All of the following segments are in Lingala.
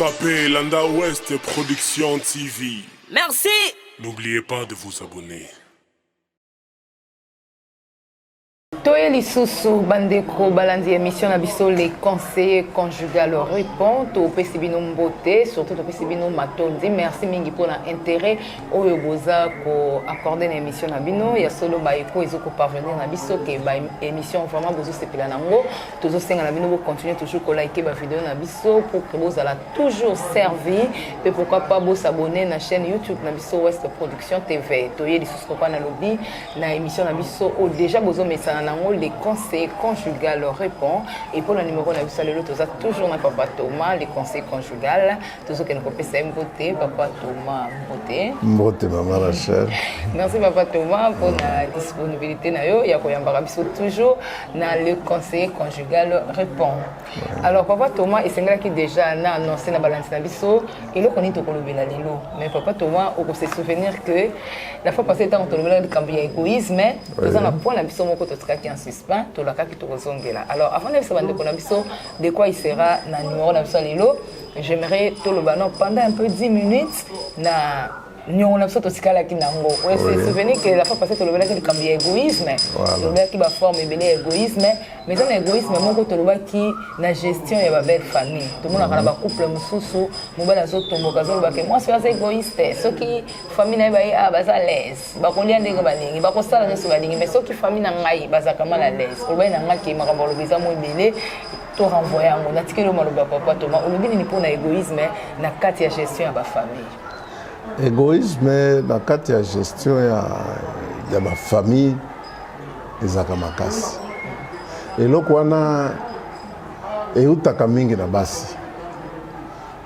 Papé, Landa Ouest Production TV. Merci. N'oubliez pas de vous abonner. Toye lisusu bandeko balandi émission na biso les conseillers conjugal répond to pesi bino mbote surtout to pesi bino matondi merci mingi pour l'intérêt oyo boza ko accorder na émission na bino ya solo ba eko ezoko parvenir na biso ke ba émission vraiment bozo sepela nango tozo senga na bino bo continuer toujours ko liker ba vidéo na biso pour que bozala toujours servi et pourquoi pas bo s'abonner na chaîne YouTube na biso West Production TV toye lisusu ko na lobby na émission na biso o déjà bozo messana les conseils conjugal répond et pour le numéro na biso lelo toza toujours na papa Thomas les conseils conjugal toujours que nous kopesa mbote papa Thomas mbote maman Rachel merci papa Thomas pour la disponibilité na yo ya koyamba biso toujours na le conseil conjugal répond alors papa Thomas esengela ki déjà na annoncé na balance na biso et lo koni to kolobela lelo mais papa Thomas on se souvenir que la fois passée tant on kolobela de cambier égoïsme nous en a point na biso moko to qui en suspens to la kaki to kozongela alors avant de savoir de quoi il sera na numéro na biso lelo j'aimerais to le bano pendant un peu 10 minutes na nous on a sorti ce qui nango ouais c'est souvenir que la fois passée to le bana qui cambier égoïsme to le qui ba forme belé égoïsme mais dans l'égoïsme moko to le qui na gestion ya ba belle famille tout le monde a ba couple mususu mobala zo tomboka zo ba que moi c'est égoïste ce qui famille na ba a ba za l'aise ba kolia ndenge ba lingi ba ko sala nso ba lingi mais ce qui famille na ngai ba za kama la l'aise ko ba na ngai ki makambo lo biza mo belé to renvoyer ngo na tikelo maloba papa Thomas o lobi ni pour na égoïsme na kati ya gestion ya ba famille. Égoïsme dans la gestion de ma famille ezaka makasi eloko wana eutaka mingi na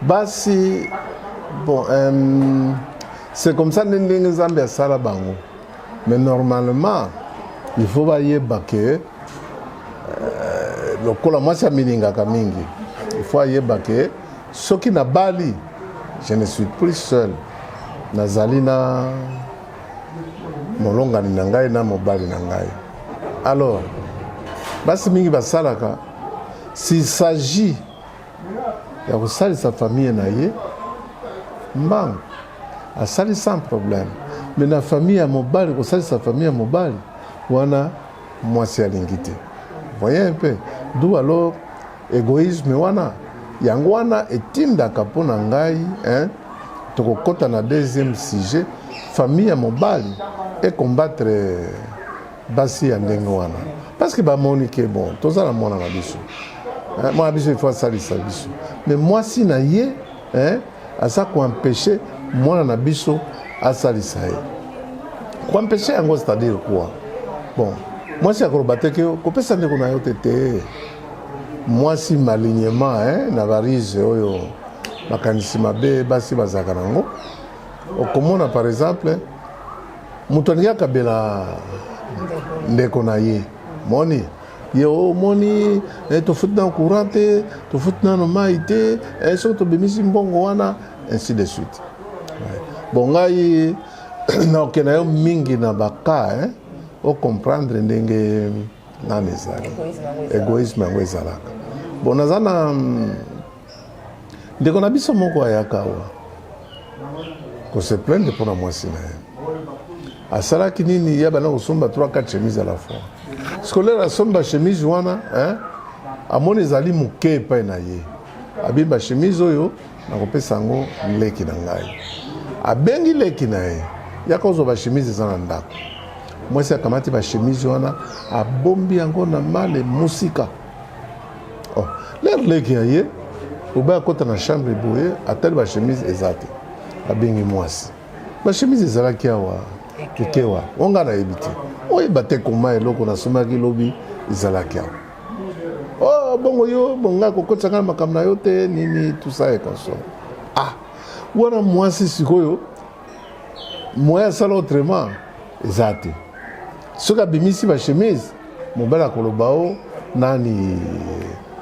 basi bon c'est comme ça ndenge nzambe asala bango mais normalement il faut bayeba ke lokola mwasi aminingaka mingi il faut ayeba ke soki na bali je ne suis plus seul nazali na molongani na ngai na mobali na ngai alors basi mingi basalaka s'il s'agit ya kosalisa famille na ye mbangu asali sans problème mais na famille ya mobali kosalisa famille ya mobali wana mwasi alingi te voyez un peu d'où alors égoïsme wana yango wana etindaka mpo na ngai hein tokokota na deuxième sujet famille ya mobali et combattre basi ya ndenge wana parce que bamoni ke bon tozala mwana na biso mwana biso il faut asalisa biso mais mwasi na ye aza koempêche mwana na biso asalisa ye koempêche yango c'est-à-dire quoi bon mwasi akoloba te ke kopesa ndeko na yo tete mwasi malignement na barise oyo makanisi mabe basi bazaka nango okomona par exemple moto alingi akabela ndeko na ye moni ye omoni tofuti na courant te tofuti nano mai te soki tobimisi mbongo wana ainsi de suite bon ngai naokenda yo mingi na baka ocomprendre ndenge nani ezali égoïsme yango ezalaka bon naza na ndeko na biso moko ayaka awa kose plaindre mpona mwasi na ye asalaki nini ye bana kosomba 3-4 chemise à la fois scolaire asomba chemise wana amoni ezali moke epai na ye abibi bachemise oyo nakopesa yango leki na ngai abengi leki na ye yaka ozwa bachemise eza na ndako mwasi akamati bachemise wana abombi yango na male musika lere leki ya ye obe akota na chambre boye atali bachemise eza te abengi mwasi bachemise ezalaki awa ekewa onga nayebi te oyeba te koma eloko nasomaki lobi ezalaki awa bongo yo bonga kokotisaka na makambo na yo te nini tusa ekonso wana mwasi sikoyo moye asala autrement eza te soki abimisi bachemise mobali akoloba o nani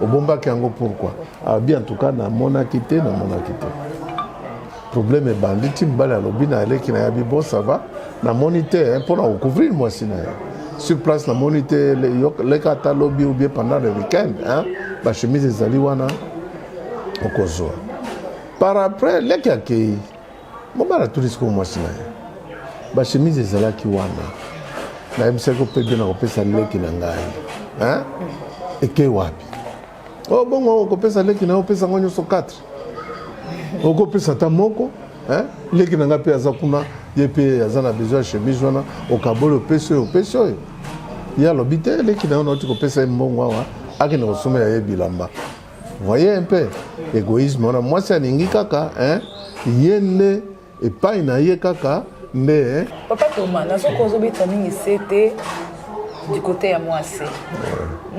obombaki yango pourquoi abi en tout cas namonaki te problème ebandi ti mobali alobi na eleki na yabi bon ça va namoni te mpona kocouvrir mwasi na ye sur place namoni te leka ata lobi ou bien pendant le week-end bachemise ezali wana okozwa par après leki akei mobala tuli sikoyo mwasi na ye bachemise ezalaki wana nayebisaki mpe mpe na kopesa leki na ngai ekei wapi bongo okopesa leki na yo opesa ngo nyonso 4 okopesa ata moko leki na ngai mpe aza kuna ye mpe aza na besoin ya chemise wana okaboli opesi oyo ye alobi te leki na yo nauti kopesa ye mbongo awa akende kosomela ye bilamba voye mpe égoïsme wana mwasi alingi kaka ye nde epai na ye kaka nde papa Thomas nazoki ozobeta mingi se te du côté ya mwasi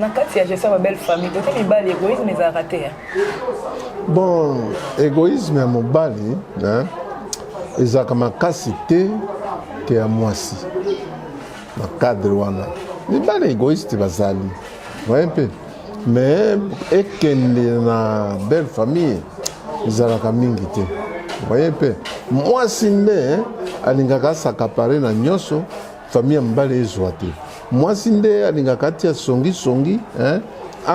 na kati ya gestion ya belle famille côté mibali égoïsme ezalaka te bon égoïsme ya mobali ezalaka makasi te ke ya mwasi na cadre wana mibali égoïste bazali voye mpe mais ekende na belle famille ezalaka mingi te voye mpe mwasi nde alingaka asakapare na nyonso famille ya mobali ezwa te mwasi nde alingaka atia songisongi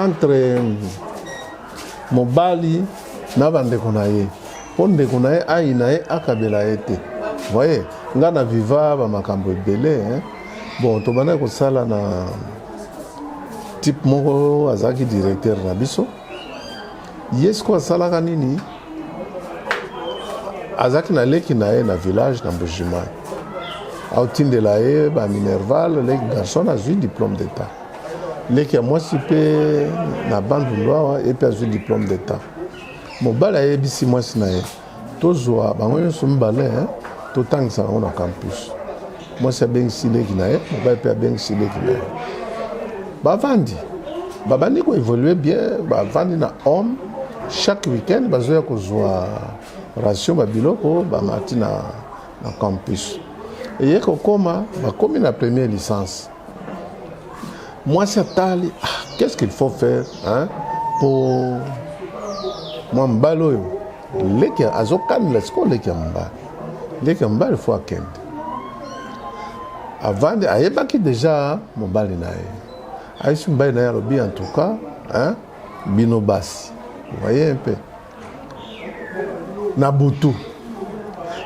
entre mobali na bandeko na ye mpo ndeko na ye ai na ye akabela ye te voye nga na viva bamakambo ebele bon tobandaki kosala na type moko azalaki directeur na biso ye siko asalaka nini azalaki na leki na ye na village na mbujimai aotindela ye baminerval leki garçon azwi diplôme d'état leki ya mwasi mpe na bandundu awa ye mpe azwi diplôme d'état mobali ayebisi mwasi na ye tozwa bango nyonso mibale totangisa yango na campus mwasi abengisi leki na ye mobali mpe abengisi leki na ye bavandi babandi koévolue bien bavandi na homme chaque week-end bazoya kozwa ration babiloko bamati na campus eye kokoma bakomi na première licence mwasi atali qu'est-ce qu'il faut faire pour mwa mobali oyo leki azokanela sikoyo leki ya mobali fo akende avandi ayebaki deja mobali na ye ayisi mobali na ye alobi en tout cas bino basi voye mpe na butu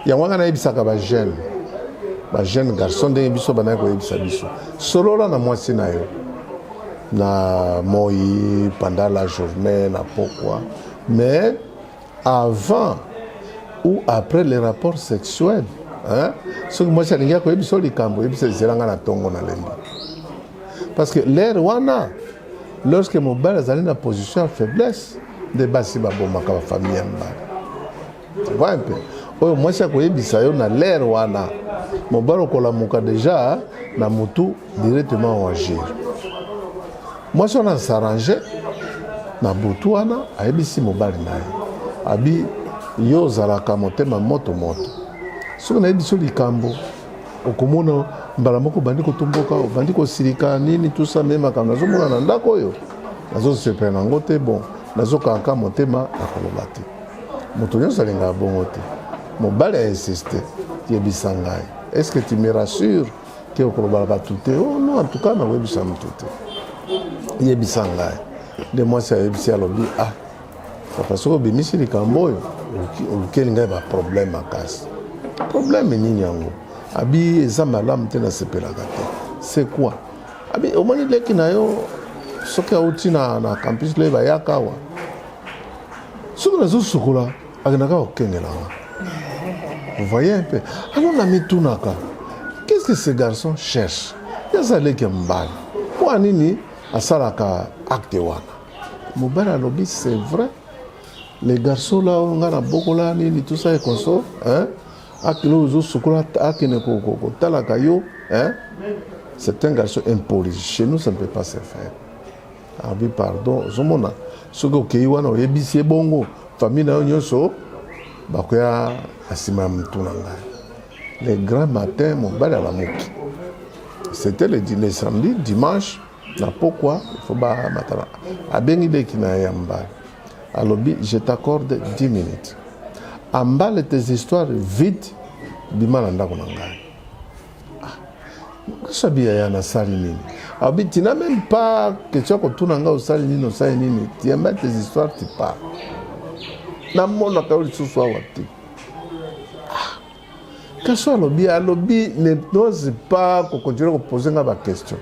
yango wana nayebisaka bajeune garçon ndenge biso banaki koyebisa biso solola na mwasi na yo na moi pendant la journée na pokwa mais avant ou après les rapports sexuels soki mwasi alingi akoyebisa o likambo oyebisa ezelanga na ntongo na lembi parce que l'air wana lorsque mobali azali na position ya faiblesse nde basi babomaka bafamille ya mobali voye mpe oyo mwasi akoyebisa yo na l'air wana mobali okolamuka deja na mutu directement oagir mwasi wana asarrange na butu wana ayebisi mobali na ye abi yo ozalaka motema moto soki nayebisi o likambo okomona mbala moko bandi kotomboka obandi kosilika nini tusa me makambo nazomona na ndako oyo nazosepela nango te bon nazokaka motema nakoloba te moto nyonso alingaka bongo te mobali ainsiste yebisa ngai est-ce que tu me rassures ke okoloba bato te oh non en tout cas nakoyebisa moto te yebisa ngai nde mwasi ayebisi alobi papa soki obimisi likambo oyo olukeli ngai baproblème makasi problème nini yango abi eza malamu te nasepelaka te c'est quoi abi omoni leki na yo soki auti na campus le bayaka awa soki nazosukola akendaka kokengelanga vous voyez un peu alors namitunaka qu'est-ce que ce garçon cherche yaza leki ya mobali po anini asalaka acte wana mobali alobi c'est vrai les garçons là nga na bokola nini tout ça et consort akilo ozosukola akende kotalaka yo c'est un garçon impoli chez nous ça ne peut pas se faire abi pardon ozomona soki okei wana oyebisi ebongo famille na yo nyonso bakoya asima ya mutu na ngai le grand matin mobali alamuki c'était le samedi dimanche na pokwa il faut bamatana abengi leki na ye ya mobali alobi je t'accorde 10 minutes ambale tes histoires vite bima na ndako na ngai kasabi ya nasali nini alobi tu n'as même pas question kotuna ngai osali nini osali nini tu aimes tes histoires tu parles namonaka yo lisusu awa te. Garçon alobi n'ose pas continuer à poser nga question.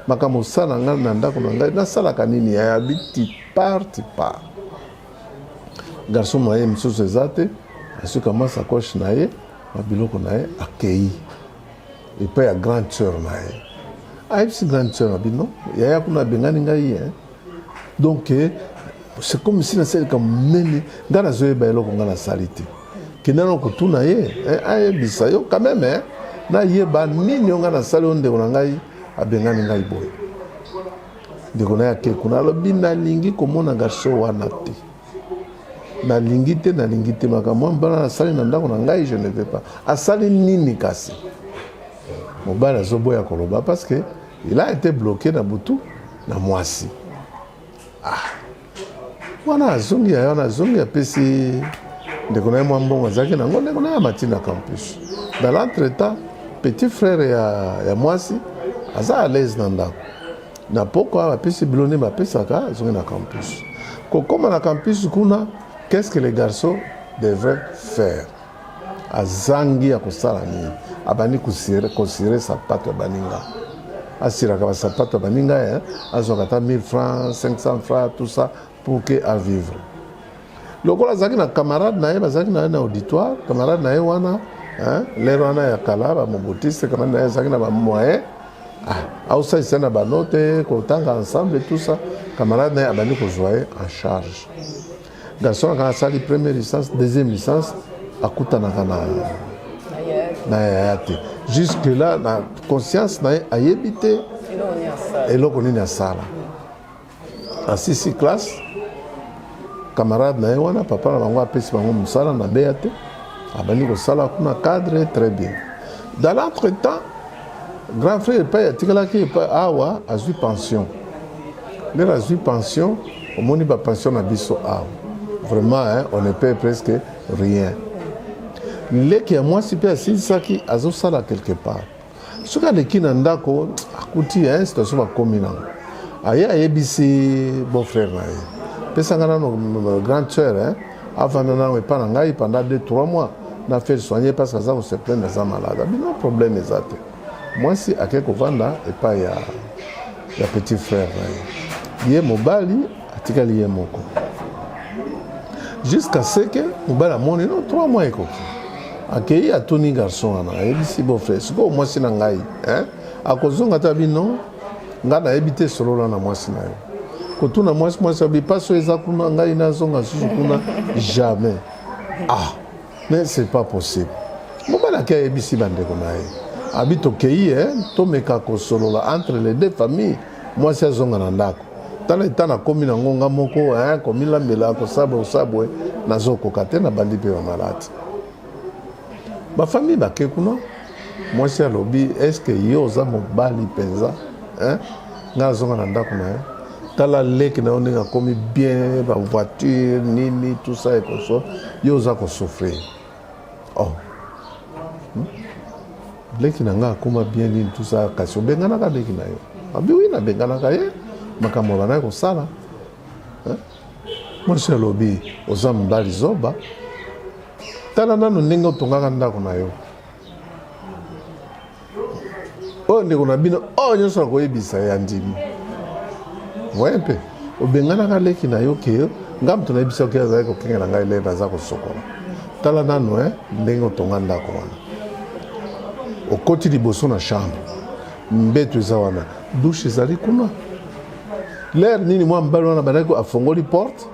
Makambo sala nga na ndako na ngai nasalaka nini ya biti part. Garçon maye misusu eza te asuka masakoche na ye mabiloko na ye akei epai ya grande sœur na ye ayebisi grande sœur na bino yaya kuna abengani ngai donc c'est comme si nasalika monene ngai nazoyeba eloko ngai nasali te kendana kotuna ye ayebisa yo quand même nayeba nini yo ngai nasali yo ndeko na ngai abengani ngai boye ndeko na ye ake kuna alobi nalingi komona garçon wana te nalingi te makambo mbana nasali na ndako na ngai je ne veux pas asali nini kasi mobali azoboya koloba parce que il a été bloqué na butu na mwasi wana azongi apesi ndeko na ye mwa mbongo azalaki nango ndeko na ye amati na campus dans l'entretemps petit frère ya mwasi aza à l'aise na ndako na poko apesi bilone bapesaka azongi na campus kokoma na campus kuna. Qu'est-ce que les garçons devraient faire? Azangi ya kosala nini? Abani considérer sapato ya baninga. Asiraka ba sapato ya baninga azokata 1000 francs, 500 francs, tout ça pour que à vivre. Lokola zaki na camarade na ye bazaki na auditoire, camarade na ye wana, lero wana ya kala ba mobotiste camarade na ye zaki na ba moyen. Ausa isena ba note, kotanga ensemble tout ça, camarade na ye abani kozwaye en charge. Garçon a sali première licence, deuxième licence, akutanaka na yayate. Jusque là, la conscience na ayebite eloko nini asala. En 6 classe, camarade na wana papa na bango apesi bango musala na beate, abani ko sala kuna cadre très bien. Dans l'entretemps, grand frère pa tikalaki pa awa azui pension. Le azui pension, au moni ba pension na biso awa. Vraiment, on ne paie presque rien. Leki ya mwasi pe asilisaki azosala quelque part. Soka leki na ndako akuti situation bakomi nango. Aye ayebisi beau frère na ye. Pesa ngana no grande sœur avant na epa na ngai pendant 2-3 mois na fait soigner parce que ça se plaint za malade. Bino problème ezate. Mwasi akeko vanda epa ya petit frère na ye. Ye mobali atikali ye moko. Jusqu'à ce que mobali amoni no 3 mois ekoki. Akei atoni garçon wana ayebisi beau frère siko mwasi na ngai akozonga ta bino nga na ebite solola na mwasi na yo kotuna mwasi abipaso eza kuna ngai na zonga susu kuna jamais mais c'est pas possible mobali akei ayebisi bandeko na ye abito kei tomeka kosolola entre les deux familles mwasi azonga na ndako tala itana komi na ngonga moko komila mbela kosabwe nazokoka te na bandi pe bamalati ba famille bake kuna mwasi alobi est-ce que yo oza mobali penza nga zonga na ndako na ye tala leki na yo ndenge akomi bien ba voiture nini tout ça ekoso yo oza kosouffrir leki na nga akoma bien nini tout ça kasi obenganaka leki na yo abi wi nabenganaka ye makambo banaye kosala mwasi alobi oza mobali zoba tala nano ndenge otongaka ndako na yo oyo ndeko na bino oyo nyonso nakoyebisa ya ndimi voye mpe obenganaka leki na yo ke nga moto nayebisa oke azali kokenge na ngai lere aza kosokola tala nano ndenge otonga ndako wana okoti liboso na chambre mbeto eza wana dushe ezali kuna lere nini mwa mbali wana bandaki afongoli porte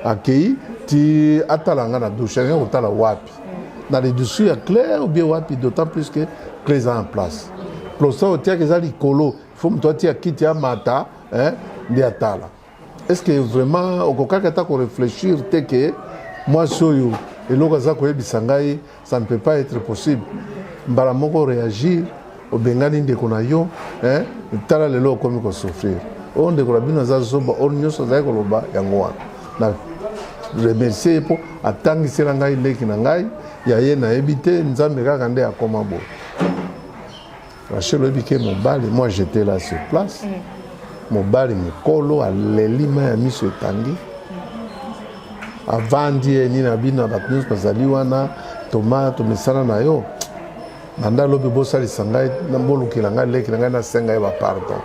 akei ti atalanga na douche rien kotala wapi na les dessous ya clair ou bien wapi d'autant plus que clair en place plosa otiaka eza likolo faut moto atia kiti ya mata nde atala est ce que vraiment okokaki ata korefléchir te ke mwasi oyo eloko aza koyebisa ngai ça ne peut pas être possible mbala moko réagir obengani ndeko na yo tala lelo okomi kosouffrir oyo ndeko na bino aza zoba oyo nyonso azali koloba yango wana na remercier po atangisela ngai leki na ngai ya ye nayebi te nzambe kaka nde akoma boye Rachel oyebi ke mobali moi j'étais là sur place mobali mokolo aleli mai ya miso etangi avandi ye nini na bino bato nyonso bazali wana toma tomesana na yo banda lobi bosalisa ngai bolukela ngai lekela ngai nasenga ye bapardon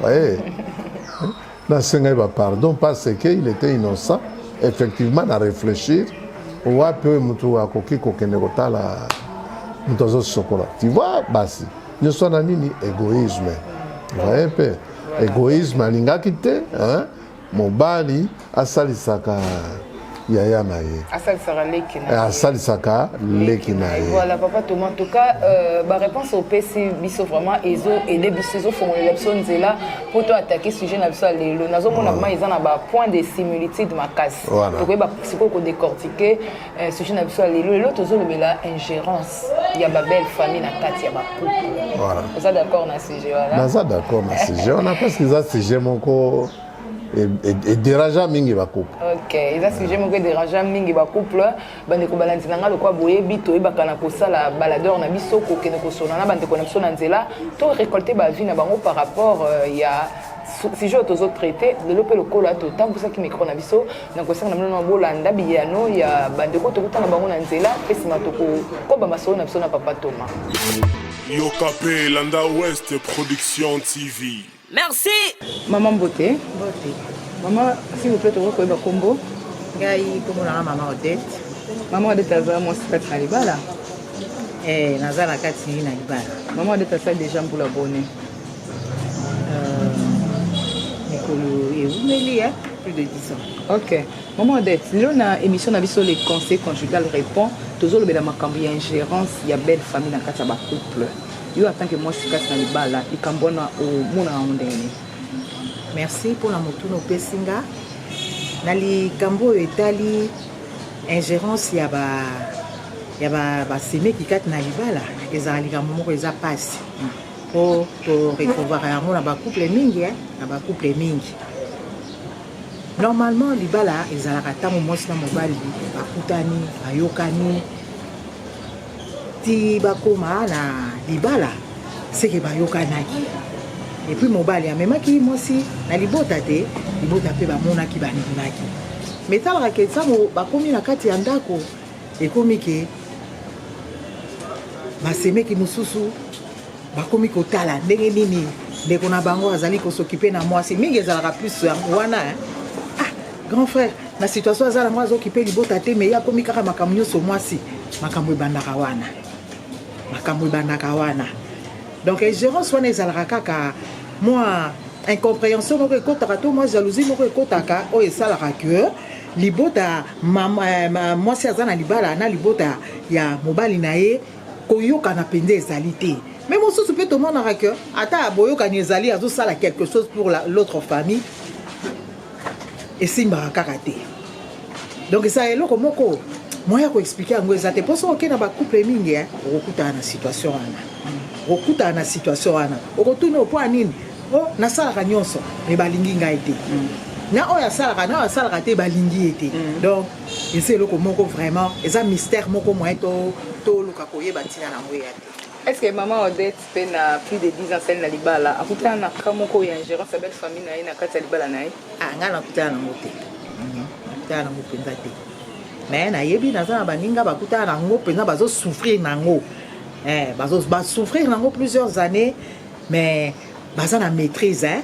waye nasenga ye bapardon parce que il était innocent effectivement na réfléchir wapi oyo motu akoki kokende kotala moto azosokola tu vois basi nyonso na nini égoïsme waye mpe égoïsme alingaki te mobali asalisaka yaya na ye asalisaka leki na ye. Voilà papa Thomas, en tout cas réponse au PC biso vraiment ezo aider biso ezo formuler biso nzela pour toi attaquer sujet na biso lelo nazo mona vraiment ils en a ba point de similitude makasi donc ba siko ko décortiquer sujet na biso lelo tozo lobela ingérence il y a ba belle famille na kati ya ba couple. Voilà. Vous êtes d'accord na sujet voilà. Naza d'accord na sujet on a parce que ça sujet moko et dérangeant mingi ba couple. OK, ça sujet moko dérangeant mingi ba couple bande ko balanzina nga lokwa boye bito ebaka na kosala baladeur na biso ko kene ko sona na bande ko na biso na nzela to récolter ba vie na bango par rapport il y a sujet aux autres traités de l'opé le col to tant pour ça qui micro na biso na ko sanga na mno bolanda biyano ya bande ko to kutana bango na nzela pesi matoko ko ba maso na biso na papa Thomas. Yokape Landa Ouest Production TV. Merci. Maman Beauté. Beauté. Maman, s'il vous plaît, tu vois quoi combo? Gai kombo na maman Odette. Maman Odette aza mo sikati na libala. Naza na kati na libala. Maman Odette asa déjà pour la bonne. Nikolo eumeli plus de 10 ans. OK. Maman Odette, lelo na émission na biso les conseils conjugal répond toujours le makambo ya ingérence ya belle famille na kati ba couple. Yo en tant que moi sikati na libala ikambona o mona ndenge. Merci pour la motuno pesinga. Nali kambo etali ingérence ya ba seme ki kat na libala ezali kambo moko eza passe. Pour recouvrir yango na ba couple mingi na ba couple mingi. Normalement libala ezalaka tango mwasi na mobali bakutani bayokani ti bakoma na libala seke bayokanaki et puis mobali amemaki mwasi na libota te libota mpe bamonaki baninaki mais talaka ke ntango bakomi na kati ya ndako ekomi ke basemeki mosusu bakomi kotala ndenge nini ndeko na bango azali kosokipe na mwasi mingi ezalaka plus wana grand frère na situation azala ngo azokipe libota te mais yakomi kaka makambo nyonso mwasi makambo ebandaka wana donc ingérence wana ezalaka kaka moi incompréhension moko ekotaka to moi jalousie moko ekotaka oyo esalaka que libota mwasi aza na libala na libota ya mobali na ye koyokana mpenza ezali te mais mosusu mpe tomonaka que ata boyokani ezali azosala quelque chose pour l'autre famille esimbaka kaka te donc eza eloko moko moya koexplike yango eza te mpo so okenda bacouple mingi okokutana na situation wana okotuni opo ya nini nasalaka nyonso me balingi ngai te na oyo asalaka te balingi ye te donc eza eloko moko vraiment eza mystère moko moya toluka koyeba ntina nango ya te. Est-ce que maman Odette peut na plus de 10 ans celle na libala akutana na kamoko ya ingérence ya belle famille na ye na kati ya libala na ye? Nga nakutana nango te. Nakutana nango mpenza te. Mais nayebi naza na baninga bakutana nango mpenza bazosouffrir nango. Basouffrir nango plusieurs années mais baza na maîtrise.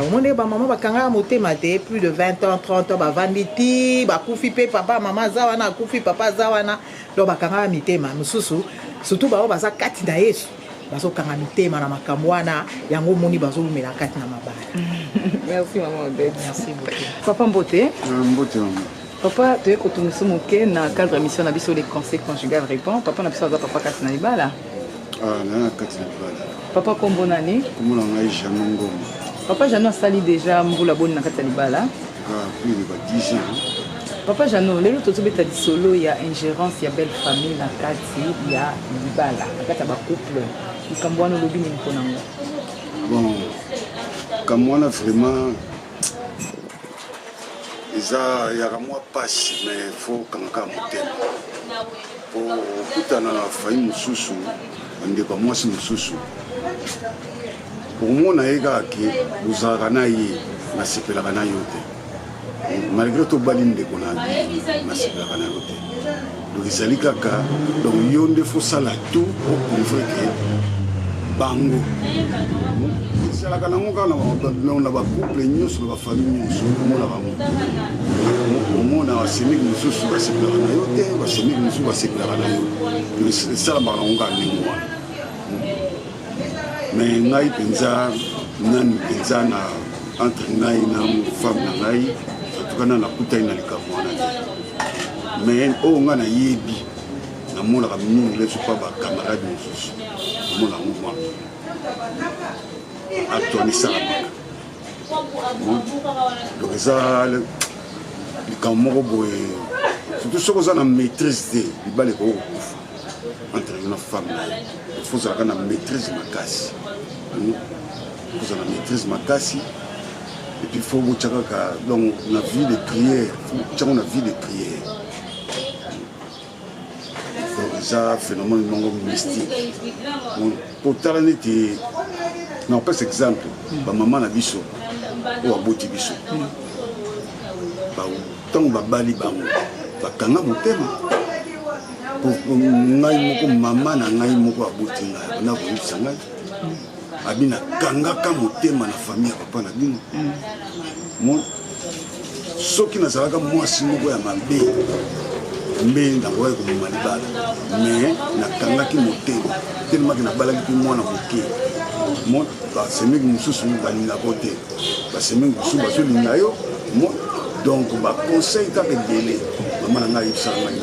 Omoni bamama bakanga motema te plus de 20 ans 30 ans bavandi ti bakufi mpe papa mama aza wana akufi papa aza wana donc bakanga mitema mosusu surtout bao baza kati na Yesu bazokanga mitema na makambo wana yango moni bazolumela kati na mabala. Merci maman Odette. Merci beaucoup. Papa Mbote. Mbote maman. Papa tu es kotumisa moke na cadre émission na biso les conseils conjugal répond papa na biso aza papa kati na libala. Na kati na libala. Papa kombo nani? Kombo na ngai Jean Ngoma. Papa Jano asali déjà mbula boni na kati ya libala. Plus de 10 ans. Papa Jano, lelo tozobeta disolo ya ingérence ya belle famille na kati ya libala na kati ya bacouple likambo wana olobi nini mpona ngo? Bon kambo wana vraiment eza yaka mwa pasi mais faut kangaka motema po okutana na famille mosusu bandeko mwasi mosusu omona ye kaka ke ozalaka na ye nasepelaka na yo te malgré tout bali ndeko na nasepelaka na yo te donc ezali kaka donc yo nde fosala tout pour prouver que bango esalaka nango kaka na bacouple nyonso na bafamille nyonso omona bango omona basemiki mosusu basepelaka na yo te basemiki mosusu basepelaka na yo esalamaka nango kaka ndenge wana mais ngai mpenza nani mpenza na entre ngai na femme na ngai atuka na nakutani na likambo wana te mais oyo ngai nayebi namonaka mingi leso mpa bakamarade mosusu namona yango mwana atoni esalamaka donc eza likambo moko boye surtout soki oza na maîtrise te libala ekokokufa entre yo na femme na ye ifo ozalaka na maîtrise makasi kozala na maîtrise makasi et puis il faut que donc la vie de prière, faut une vie de prière. Donc ça phénomène non mystique. Pour t'arrêter, non pas exemple, ma maman na biso, ou aboti biso. Bah tant ba bali ba ba kanga motema. Pour ngai moko maman na ngai moko aboti ngai, na ko yisanga. Abina kangaka motema na famille ya papa na bino soki nazalaka mwasi moko ya mabe mbe ndango ya komema libala mais nakangaki motema telemaki nabalaki mpe mwana moke basemeki mosusu balingako te basemeki mosusu bazolinga yo donc baconseil kaka ebele mama na ngai ayebisaka ngai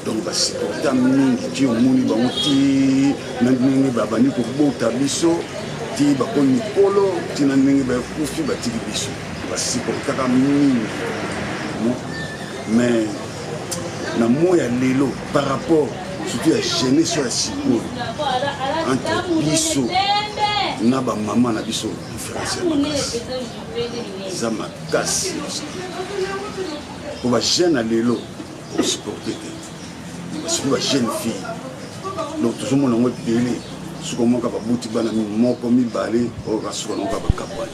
donc basupporta mingi ti omoni bango ti na ndenge babandi kobota biso ti bakomi mikolo ti na ndenge bakufi batiki biso basupportaka mingi mais na moya ya lelo par rapport surtout ya jeunesse ya sikoyo entre biso na bamama na biso différence ya makasi eza makasi po bajeune ya lelo osupporte te surtout ba jeune fille donc toujours mon ango télé ce comment ka babuti bana moko mibale o ka suka no ka bakabwana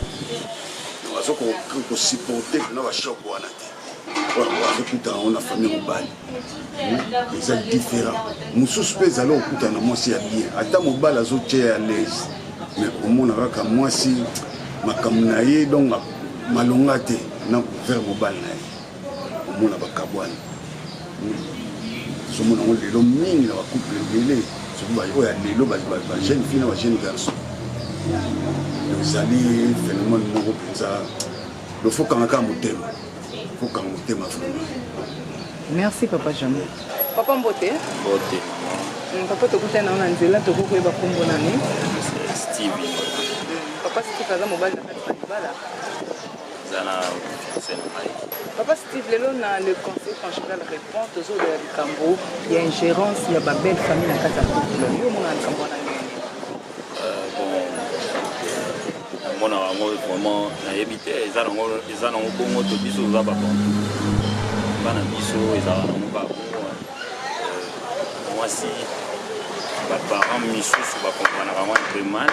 donc azo ko supporter na ba shop wana te o azo kuta on a famille mobile c'est différent mususu pesa lo kuta na mwasi ya bien ata mobile azo tia à l'aise mais au monde ka mwasi makamna ye donc malonga te na vers mobile na ye au monde bakabwana somo na lelo mingi na couple lele somo ba oya lelo ba jeune fille na ba jeune garçon ezali phénomène moko penza le faut kanga motema faut kanga motema vraiment. Merci papa Jambo. Papa Mbote papa tokutana na nzela tokokoyeba kombo nani Steve papa Steve aza mobile na kati ya libala zana Papa Steve, le conseil conjugal répond toujours de Cambo. Il y a une gérance, il y a une belle famille dans le couple. Il y a un Cambo. Bon, vraiment, éviter les gens ont beaucoup de bisous aux abattements. Les bisous, ils ont pas moi, si les parents me souffrent, ils comprennent vraiment un peu mal.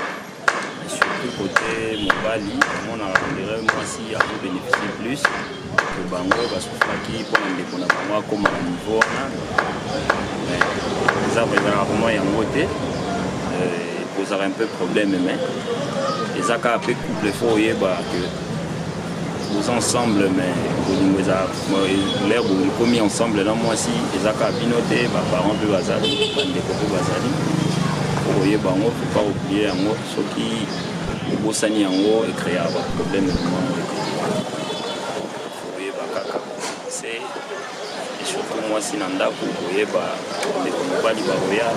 Surtout côté Mobali, on a moi si à vous bénéficier plus que Bango parce que pour on a vraiment comme un niveau mais ça va vraiment y a monté poser un peu problème mais et ça a peu couple faut que vous ensemble mais vous l'air vous commis ensemble là moi si et ça a binoté parents de Bazali des copains Bazali pour Bango faut pas oublier Bango ce qui bosani yango et créer un problème c'est et surtout moi si nanda pour yeba les compagnies baroya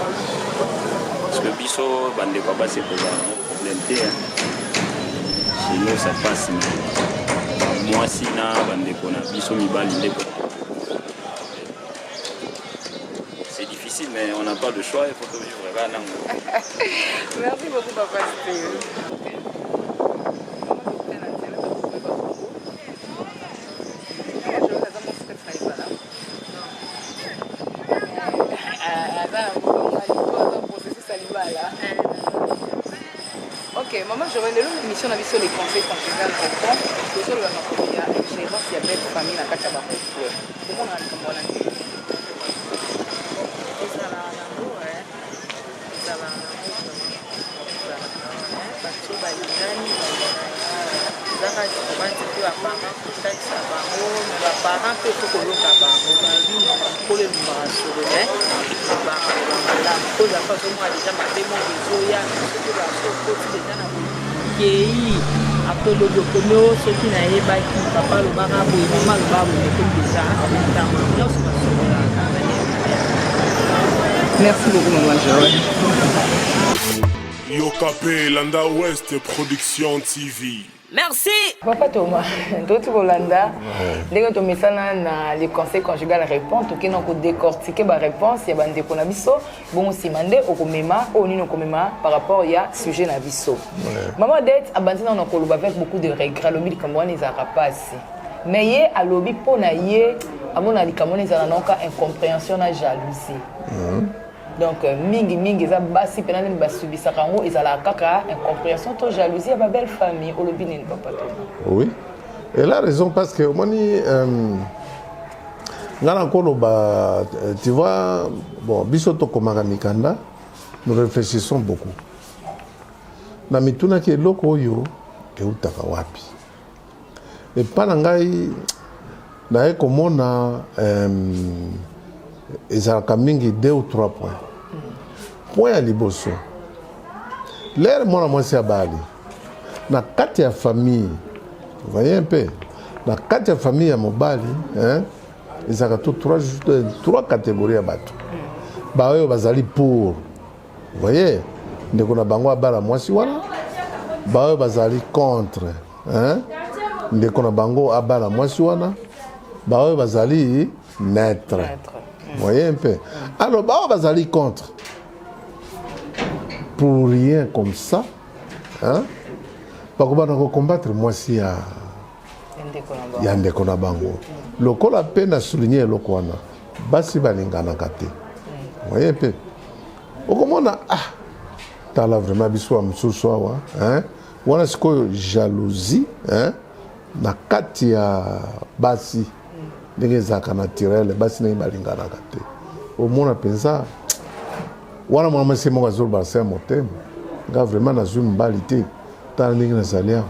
parce que biso bande papa c'est pour un problème té chez nous ça passe mais moi si na bande kona biso mibali ndeko c'est difficile mais on n'a pas de choix il faut que vivre là. Merci beaucoup papa Steve. Ok, Ok, maman, j'aurais une émission dans les conseils conjugal répond. Toujours il y a une gérance, il y a belle famille dans la carte à comment on a dit ezaka dikomati mpe baparent kotakisa bango me baparent mpe fo koloka bango kolo elumaka solo me bakaloba malamu koza mpe azomona deja mabe moko ezoya soki basokoti deja na bokei atolobi okomi o soki nayebaki papa alobaka boye mama alobaka boye ekomi deja ntango nyonso basokolaka. Merci beaucoup, maman Joël. Yokape Landa West Production TV. Merci. Papa Thomas, tout Rolanda, dès que tu mets ça dans les conseils conjugal répond, tu peux décortiquer ma réponse, il y a des conabiso, bon aussi mandé au comméma, au nino comméma par rapport à sujet na biso. Maman d'être abandonné dans nos avec beaucoup de regrets, le mille comme on les a pas assez. Mais y a lobby pour naïe, à mon avis comme on les a donc incompréhension na jalousie. Donc mingi za basi pena nem basubisa kango ezala kaka incompréhension to jalousie à ma belle famille au lobby ni papa to. Oui. Et la raison parce que moni ngana kolo ba tu vois bon bisoto komaka mikanda nous réfléchissons beaucoup. Na mituna ke loko yo ke utaka wapi. Et pana ngai na ekomona ezalaka mingi 2 ou 3 points. Point ya liboso. L'air mwana mwasi ya bali. Na kati ya famille, vous voyez un peu, na kati ya famille ya mobali, hein, ezalaka tout 3 catégories ya bato. Ba oyo bazali pour. Vous voyez, ndeko na bango abala mwasi wana. Ba oyo bazali contre, hein. Ndeko na bango abala mwasi wana. Ba oyo bazali neutre. Vous voyez un peu. Alors, bah, on va aller contre. Pour rien comme ça, hein? Parce qu'on va combattre moi si ya ndeko na bango. Le col a peine à souligner le kwana. Basi balingana kate. Vous voyez un peu. Au comment on a t'as là vraiment bisou msusu hein? Wana siko jalousie, hein? Na kati ya basi. Ndenge zaka naturel basi na balingana kate omona penza wana mwana mwasi moko azoloba se motema nga vraiment nazwi mbali te tala ndenge nazalia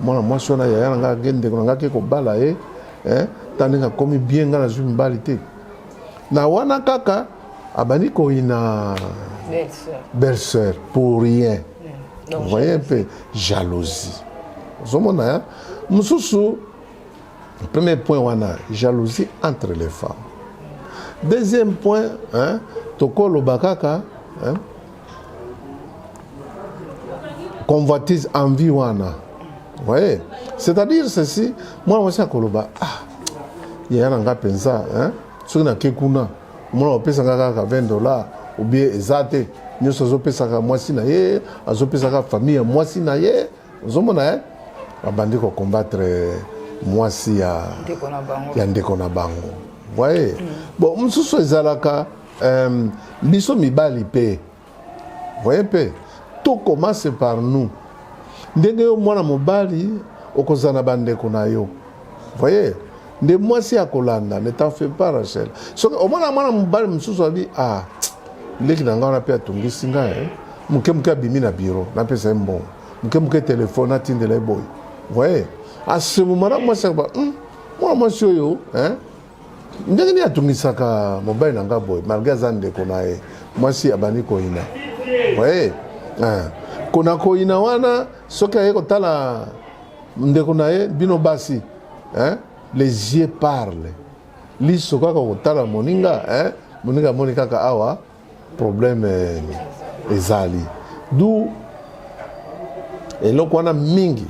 mwana mwasi wana yaya nanga agende nanga ke kobala ye tala ndenge akomi bien nga nazwi mbali te na wana kaka abandi koyina belle-sœur pour rien. Vous voyez un peu jalousie ozomona ya mususu. Premier point, on a jalousie entre les femmes. Deuxième point, hein, toko lo bakaka, hein, convoitise envie wana. Vous voyez? C'est-à-dire ceci, moi aussi à Koloba, il y a un gars pensa, hein, sur na kekuna, moi on pesa kaka $20 ou bien ezate, nous sommes pesa kaka moi si na ye, azo pesa kaka famille moi si na ye, nous sommes na, abandi ko combattre. Moi si ya ndeko na bango. Voyez. Bon, msusu ezalaka biso mibali pe. Voyez pe. Tout commence par nous. Ndenge yo mwana mobali okozana bandeko na yo. Voyez. Nde moi si akolanda, ne t'en fais pas Rachel. So au mwana mobali msusu ali leki na ngana pe atungisi nga muke bimi na bureau na pesa mbon. Muke téléphone atindele boy. Voyez. À ce moment-là, moi, c'est moi, suis yo, hein? Ndenge ni atungisaka mobile nanga boy, malgré zande konae. Moi, si abani koina. Ouais. Kona koina wana, soka yeko tala ndeko nae bino basi, hein? Les yeux parlent. Li soka ko tala moninga, hein? Moninga ka awa problème ezali. D'où et lo kwana mingi.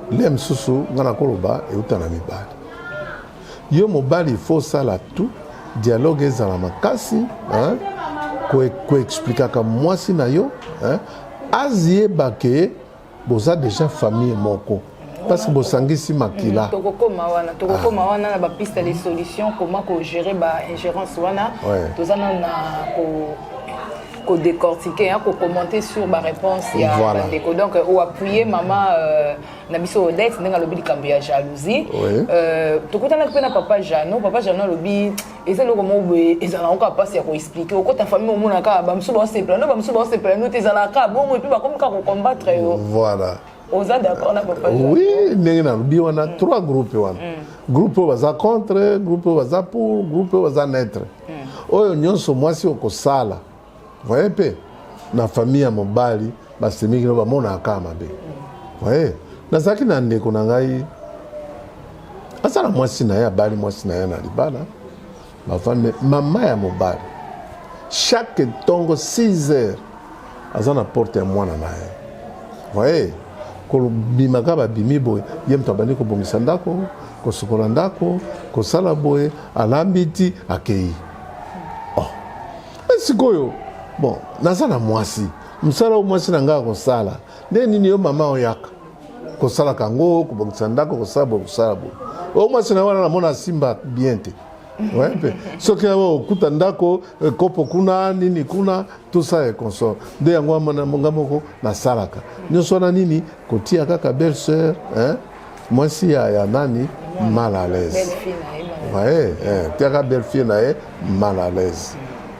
Les msusu ngana koloba et utana mibali. Yo mobali il faut ça là tout dialogue ezala makasi, hein? Ko expliquer ka moi si na yo, hein? Azie bake boza déjà famille moko. Parce que bosangisi makila. Tokokoma wana na ba piste les solutions comment ko gérer ba ingérence wana. Tozana na ko qu'on décortiquer, hein, qu'on commenter sur ma réponse. Voilà. Donc, on appuyer maman Nabiso Odette, n'a lobby de la jalousie. Tout le temps, on papa Jano lobby, et c'est le moment où ils ont encore passé à expliquer. Au côté ta famille, on a un peu de plan, nous t'es à la carte, bon, et puis comme combattre. Voilà. Aux d'accord, na papa. Oui, on a 3 groupes. Groupe baza contre, groupe baza pour, groupe baza neutre. Oyo nyonso mwasi okosala. Voyez pe na famille ya mobali basemi kino bamona kama be. Voyez, na zaki na ndeko na ngai. Asala mwasi na ya bali mwasi na ya na libala. Bafane mama ya mobali. Chaque tongo 6 heures azana porte ya mwana na ye. Voyez, ko bimaka ba bimi boy, ye mtu abandi ko bongisa ndako, ko sukola ndako, ko sala boy, alambiti akei. Oh. Sikoyo. Bon, nazana mwasi. Msala mwasi na nga ko sala. Nde nini yo mama oyaka. Ko sala kango, ko bongisa ndako, ko sala bo, ko sala bo. O mwasi na wana na mona simba bien te. Ouais, soki awo kuta ndako kopo kuna nini kuna tout ça est consort de yango mana monga moko na salaka nyonso na nini kotia kaka belle sœur hein mwasi ya nani mal à l'aise ouais tia belle fille na mal à l'aise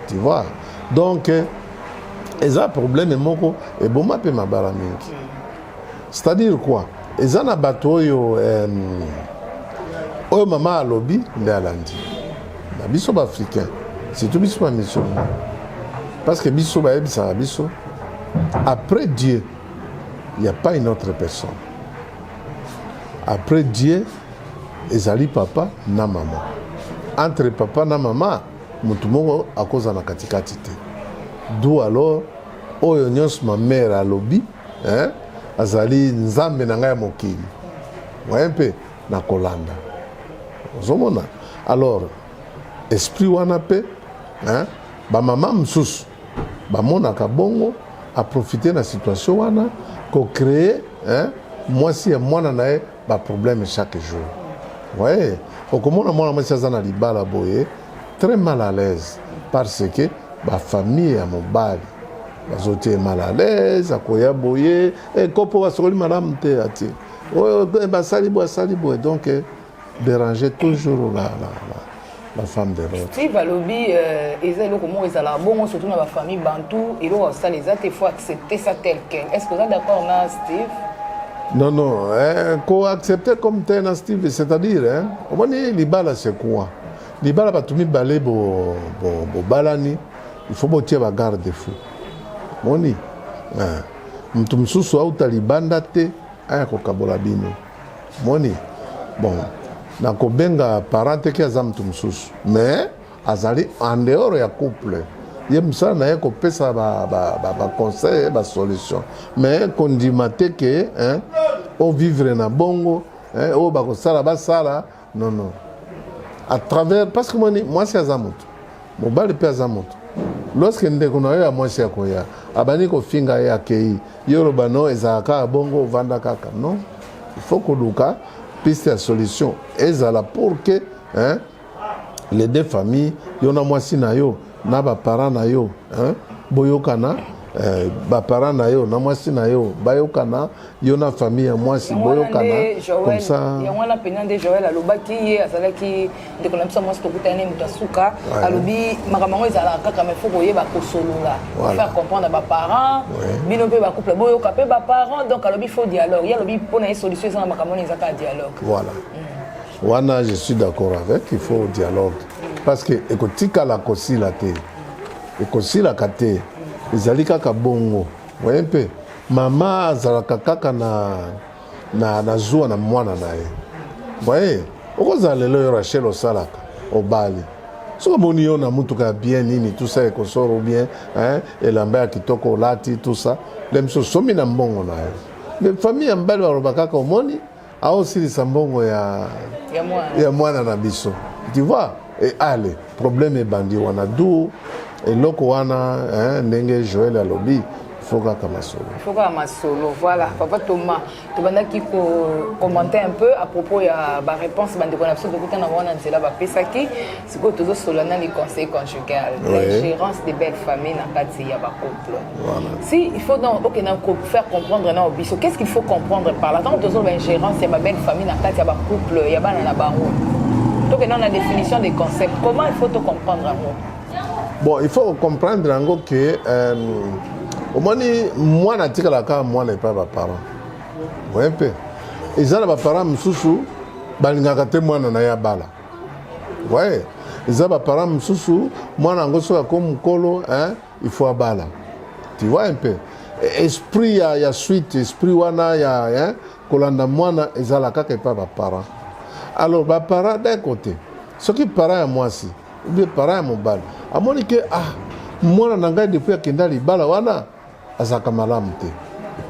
tu vois donc eza problème moko et boma pe mabala mingi c'est-à-dire quoi eza na bato oyo mama alobi nde alandi biso ba africain surtout biso ba musulman parce que biso ba ebisa biso après Dieu il n'y a pas une autre personne après Dieu ezali papa na maman entre papa na maman mutu moko akoza na katikati te d'où alors oyo nyonso ma mère alobi hein azali nzambe na ngai mokili ouais pe na kolanda ozomona alors esprit wana pe hein ba mama msusu ba mona ka bongo a profiter na situation wana ko créer hein mwasi ya mwana nae ba problème chaque jour ouais okomona mwana mwasi azana libala boye très mal à l'aise parce que ba famille ya mobali bazote mal à l'aise akoya boye e kopo basoli madame te ati o ba sali boye donc déranger toujours la femme de l'autre. Steve Alobi, surtout dans la famille Bantou, et là, ça les a, il faut accepter ça tel quel. Est-ce que vous êtes d'accord, Steve? Non, qu'on accepter comme tel, Steve, c'est-à-dire, on va dire, l'ibala, c'est quoi? L'ibala, bah, tout le monde balé, balani, il faut botter la garde des fous. On dit, tout le monde a libanda te, aya kokabola bino. On dit, bon. Na kobenga parente ki aza mtu msusu mais azali en dehors ya couple ye msala na ye kopesa ba conseil ba solution mais kondima te ke hein o vivre na bongo hein o ba kosala basala non à travers parce que moi c'est aza mutu mobali pe aza mutu lorsque ndeko na yo ya mwasi ya koya abani ko finga ya kei yoroba no ezaka bongo vanda kaka non il faut koluka piste à solution ezala pour que hein les deux familles yona mwasi na yo na ba parents na yo hein boyokana ba parents na yo na mwasi na yo bayokana yona famille ya mwasi boyokana comme ça yona penande Joël alobaki ye azalaki de ko namsa mwasi to kutane mutasuka alobi makamango ezala kaka mais faut koyeba ko solola faire comprendre ba parents bino pe ba couple boyoka pe ba parents donc alobi faut dialogue ya alobi pona solution za makamango ezaka dialogue voilà wana je suis d'accord avec il faut dialogue parce que ekotika la kosila te ekosila kate ezali kaka bongo voyez pe mama azalaka kaka na zuwa na mwana na ye voyez okozala lelo yo Rachel osalaka obali soki moni yo na mutuka bien nini tout ça ekosoro bien hein elamba ya kitoko olati tout ça lemso somi na mbongo na ye mais famille ya mbali baloba kaka omoni aosilisa mbongo ya mwana na biso tu vois et allez problème ebandi wana du eloko wana ndenge Joël alobi faut kaka masolo. Il faut kaka masolo. Voilà, papa Thomas, tu vas qui commenter un peu à propos de la réponse bande qu'on a besoin de écouter dans mon anzela ba pesaki, c'est que toujours solana les conseils conjugal, la gérance des belles familles dans quatre ya ba couple. Voilà. Si il faut donc faire comprendre na obiso, qu'est-ce qu'il faut comprendre par là? Tant toujours la gérance ya ba belle famille dans quatre ya ba couple, ya ba na ba donc dans la définition des concepts, comment il faut te comprendre en bon, il faut comprendre en gros que au moins moi na tika la ka moi n'est pas mes parents. Ouais un peu. Ils ont mes parents msusu balingaka te moi na ya bala. Ouais. Ils ont mes parents msusu moi na ngoso comme kolo hein, il faut abala. Tu vois un peu. Esprit ya suite, esprit wana ya hein, kolanda mwana ezala kaka pas mes parents. Alors, mes parents d'un côté, ce qui parents à moi aussi, ou bien parents à mon bal, à mon que moi on a depuis à Kendali bala wana, azaka malamu te.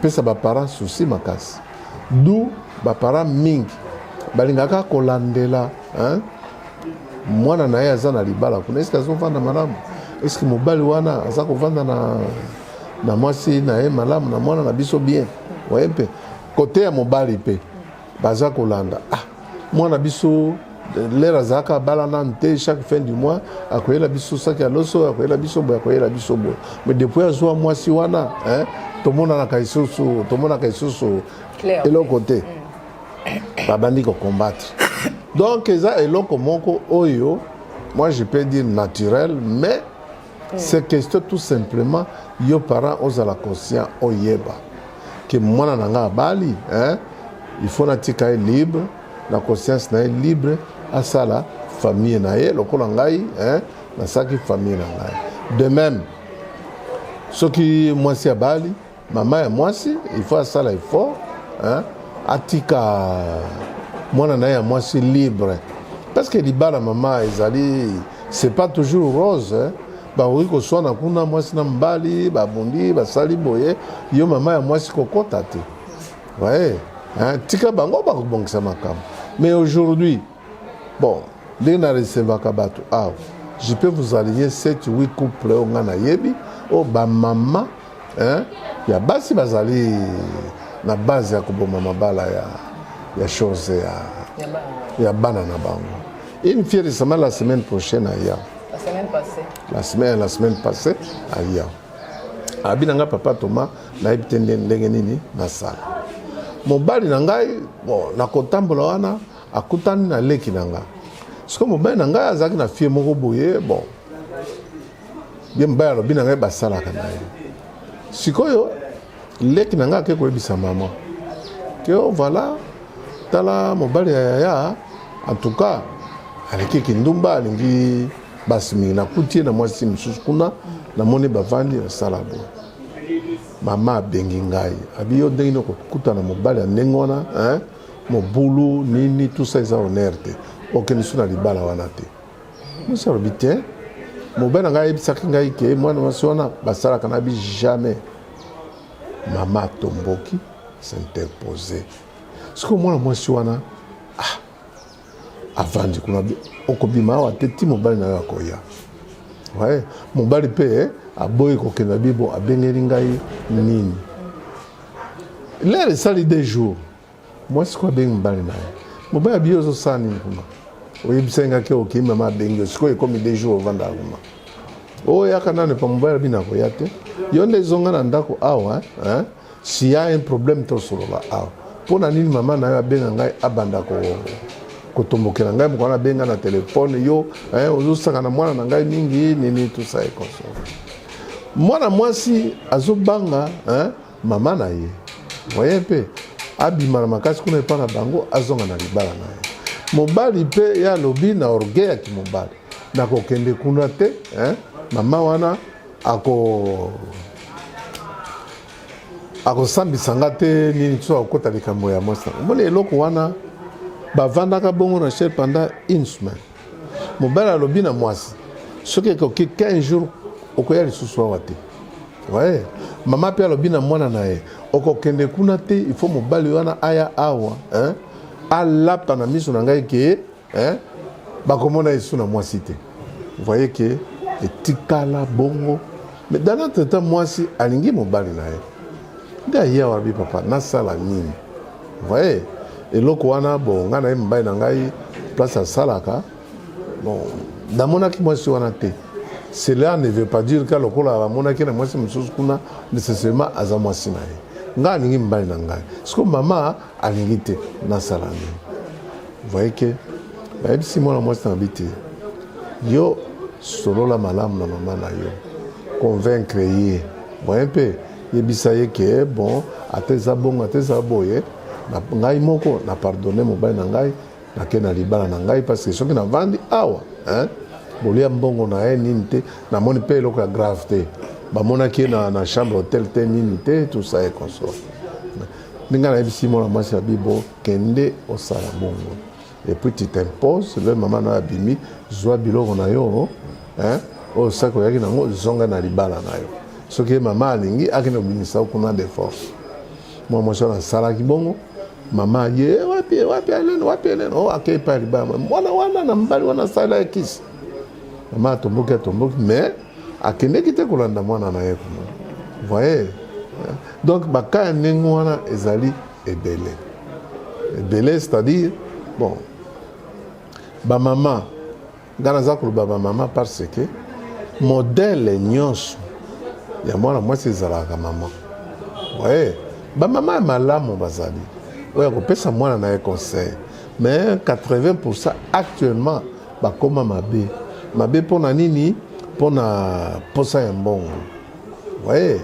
Puis ça mes parents souci ma casse. D'où mes parents ming, balingaka kolandela, hein? Moi on a ya zana libala, est-ce qu'ils ont vendu malamu? Est-ce que mon bal wana azako vendre na moi si na e malamu na moi na biso bien, ouais peu. Côté à mon bal ipé, bazako landa. Moi, na biso l'air azaka balanante chaque fin du mois akoye la biso saki ya loso akoye la biso boy akoye la biso boy mais depuis azwa moi si wana hein tout le monde na kaisoso et l'autre côté babandi ko combattre donc ça et l'autre moko oyo moi je peux dire naturel mais c'est question tout simplement yo parents osala conscient oyeba que mwana nanga bali hein il faut na tika libre la conscience n'est libre à ça la famille naie lokola ngai hein na saki famille ngai de même ce qui moi si abali maman et moi si il faut ça là il faut hein atika moi na moi si libre parce que libala maman ezali c'est pas toujours rose hein ba oui ko soit na kuna moi si na mbali ba bondi ba sali boye yo maman et moi si kokota te ouais hein tika bango ba kobongisa makambo. Mais aujourd'hui, bon, les na receva kabato, je peux vous aligner 7 8 couples on a yebi, oh ba maman, hein, ya basi bazali na base ya kubo mama bala ya chose ya banana bango. Une fille récemment la semaine prochaine aya. La semaine passée. La semaine passée aya. Abinanga papa Thomas na ibitende ndenge nini na sala. Mobali na ngai bon na kotambola wana akutani na leki na nga siko mobali na ngai azaki na fie moko boye bon ye mbaya lobi na ngai basalaka na ye sikoyo leki na ngai ake koyebisa mama ke voilà tala mobali ya yaya en tout cas aleki kindumba alingi basimi na kutie na mwasi misusu kuna na moni bavandi basala boye mama bengi ngai abi yo ndenge noko kutana mobali ya ndenge wana hein mobulu nini tout ça eza honneur te okende so na libala wana te mosi alobi te mobali ngai ayebisaki ngai ke mwana mwasi wana basalaka na bi jamais mama tomboki s'interposer siko mwana mwasi wana avandi kuna okobima awa te ti mobali na yo akoya ouais mobali pe aboyi kokenda bibo abengeli ngai nini l'air esali des jours mwasi ko abengi mobali na ye mobali abi ozosala nini kuna oyebisa ngaki okimi mama abengi sikoyo ekomi des jours ovanda kuna oyaka nane pa mobali abi na koya te yo nde ezonga na ndako awa hein si ya un problème tosolola awa mpo na nini mama na yo abenga ngai abanda kotombokela ngai moko wana abenga na telefone yo ozosaka na mwana na ngai mingi nini tout ça ekonsole mwana mwasi azobanga hein mama na ye voye mpe abima na makasi kuna epa na bango azonga na libala na ye mobali mpe ya lobi na orgueil ya kimobali nakokende kuna te hein mama wana akosambisa nga te nini so akokota likambo ya mwasi omoni eloko wana bavandaka bongo na chere pendant une semaine mobali alobi na mwasi soki ekoki 15 jours okoya lisusu awa te ouais mama pe alobi na mwana na ye okokende kuna te il faut mobali wana aya awa hein alapa na miso na ngai ke hein bakomona yesu na mwasi te vous voyez que etikala bongo mais dans notre temps mwasi alingi mobali na ye nde aye awa bi papa nasala nini voyez eloko wana bon nga na ye mobali na ngai place asalaka bon namonaki mwasi wana te cela ne veut pas dire que lokola bamonaki na mwasi mosusu kuna nécessairement aza mwasi na ye nga alingi mobali na ngai siko mama alingi te nasala nini voyez que bayebisi mwana mwasi na bi te yo solola malamu na mama na yo convaincre ye voyez mpe yebisa ye ke bon ateza bongo ateza boye ngai moko na pardonne mobali na ngai nake na libala na ngai parce que soki navandi awa bolia mbongo na ye nini te namoni mpe eloko ya grave te bamonaki ye na chambre hotel te nini te tout ça et consort ndenge nayebisi mwana mwasi ya bibo kende osala bongo et puis tu t'imposes le mama na abimi zwa biloko na yo oyo saki oyaki nango zonga na libala na yo soki mama alingi akende kobimisa kuna de force mwa mwasi wana asalaki bongo mama ye wapi elene o akei pa libala mwana wana na mbali wana asala ekisi mama atomboki mais akendeki te kolanda mwana na ye kuna voyez donc baka ya ndenge wana ezali ebele c'est-à-dire bon bamama nga naza koloba bamama parce que modele nyonso ya mwana mwasi ezalaka mama voyez bamama ya malamu bazali oyo akopesa mwana na ye conseil mais 80% actuellement bakoma mabe mpona nini mpona posa ya mbongo voyez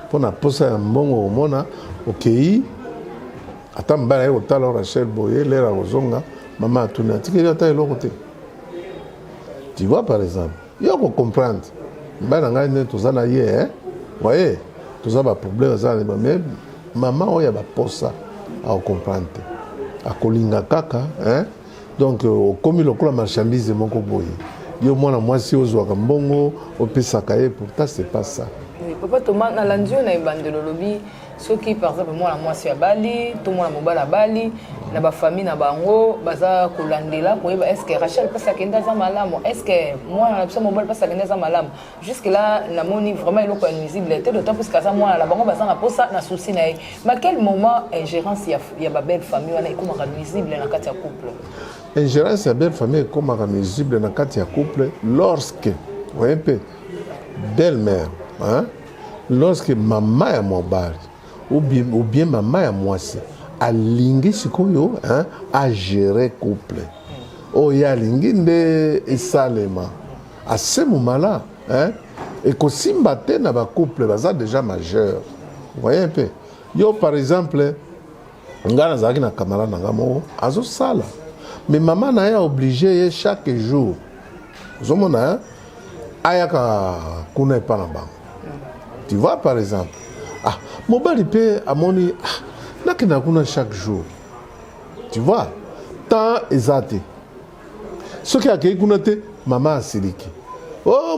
mpona posa ya mbongo omona okei ata mbala ye kotala Rachel Boye lera kozonga mama atuni atikeli ata eloko te tu vois par exemple yo kocomprendre mbala na ngai nde toza na ye voyez toza baproblème aza na mais mama oyo ya baposa aocomprendre te akolinga kaka donc okomi lokola marchandise moko boye yo mwana mwasi ozwaka mbongo opesaka ye pourtant c'est pas ça. Oui, papa Thomas na landio na ebandelo lobi soki par exemple mwana mwasi ya bali to mwana mobala bali na ba famille na bango baza kolandela koyeba est-ce que Rachel pasa kenda za malamu est-ce que mwana na biso mobala pasa kenda za malamu jusque là na moni vraiment eloko ya nuisible te d'autant plus que ça mwana la bango baza na posa na souci na ye mais quel moment ingérence ya ba belle famille wana ekomaka nuisible na kati ya couple ingérence ya belle famille ekomaka nuisible na kati ya couple lorsque voyez peu belle-mère lorsque mama ya mobali ou bien mama ya mwasi alingi sikoyo a gérer couple oyo alingi nde esalema ase momala ekosimba te na bacouple baza déjà majeur voyez mpe yo par exemple nga nazalaki na camarade na nga moko azosala mais mama na ye aoblige ye chaque jour ozomona ayaka kuna epa na bango tu vois par exemple mobali mpe amoni nakenda kuna chaque jour tu vois temps eza te soki akei kuna te mama asiliki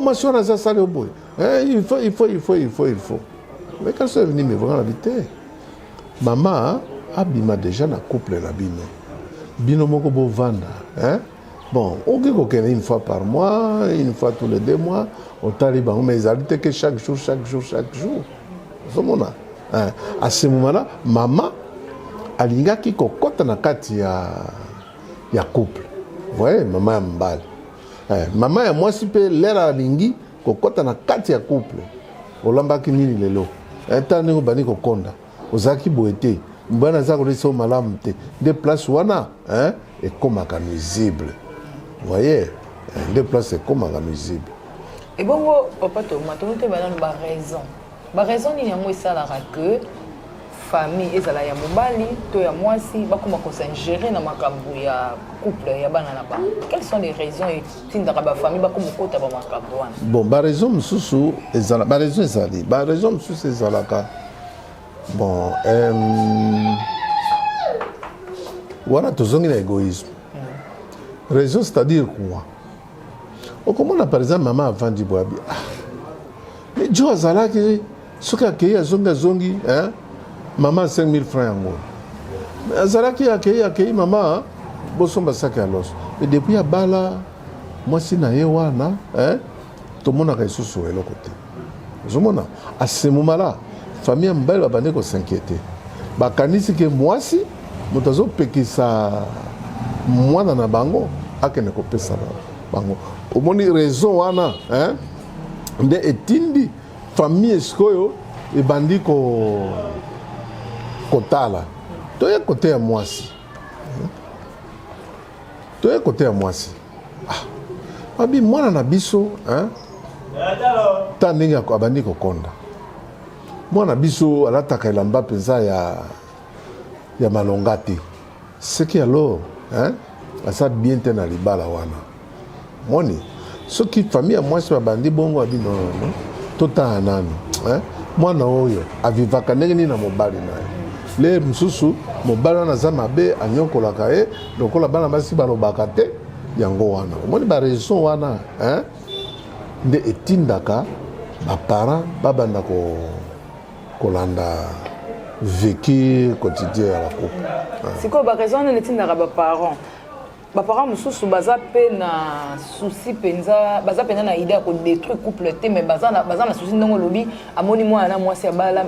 mwasi wana aza sali oboye il faut mais quand c'est venu me voir na bi te mama abima déjà na couple na bino moko bovanda bon okoki kokende une fois par mois une fois tous les 2 mois otali bango mais ezali te que chaque jour ozomona à ce moment-là mama alingaki kokota na kati ya couple voyez mama ya mbali mama ya mwasi mpe lera alingi kokota na kati ya couple olambaki nini lelo ta ndenge obandi kokonda ozalaki boye te mbwana aza kolesa o malamu te nde place wana ekomaka nuisible voyez nde place ekomaka nuisible ebongo papa Thomas tonote banano baraison nini yango esalaka ke famille ezala ya mobali to ya mwasi bakoma kosingere na makambo ya couple ya bana na bango quelles sont les raisons etindaka bafamille bakoma kota bamakambo wana bon baraison mosusu ezalaka bon wana tozongi na égoïsme raison c'est-à-dire quoi okomona par exemple mama avandi boyabi mais jo azalaki soki akei azongi mama 5000 francs yango azalaki akei mama bosomba saki ya loso et depuis abala mwasi na ye wana tomonaka lisusu eloko te ozomona à ce moment-là famille ya mobali babandi kosinquiété bakanisi ke mwasi moto azopekisa mwana na bango akende kopesa bango omoni raison wana nde etindi famille esikoyo ebandi kotala toye kote ya mwasi abi mwana na biso ta ndenge abandi kokonda mwana biso alataka elamba mpenza ya malonga te seki alors asa bien te na libala wana moni soki famille ya mwasi babandi bongo abi non totala nani mwana oyo avivaka ndenge nini na mobali na ye le mosusu mobali wana aza mabe anyokolaka ye lokola bana basi balobaka te yango wana omoni baraison wana nde etindaka baparent babanda kolanda vécu quotidien ya bakouple sikoyo baraison wana etindaka baparent mosusu baza mpe na souci mpenza baza mpenza na idée ya kodétruire couple te mais baza na souci ndenge olobi amoni mwana na mwasi abala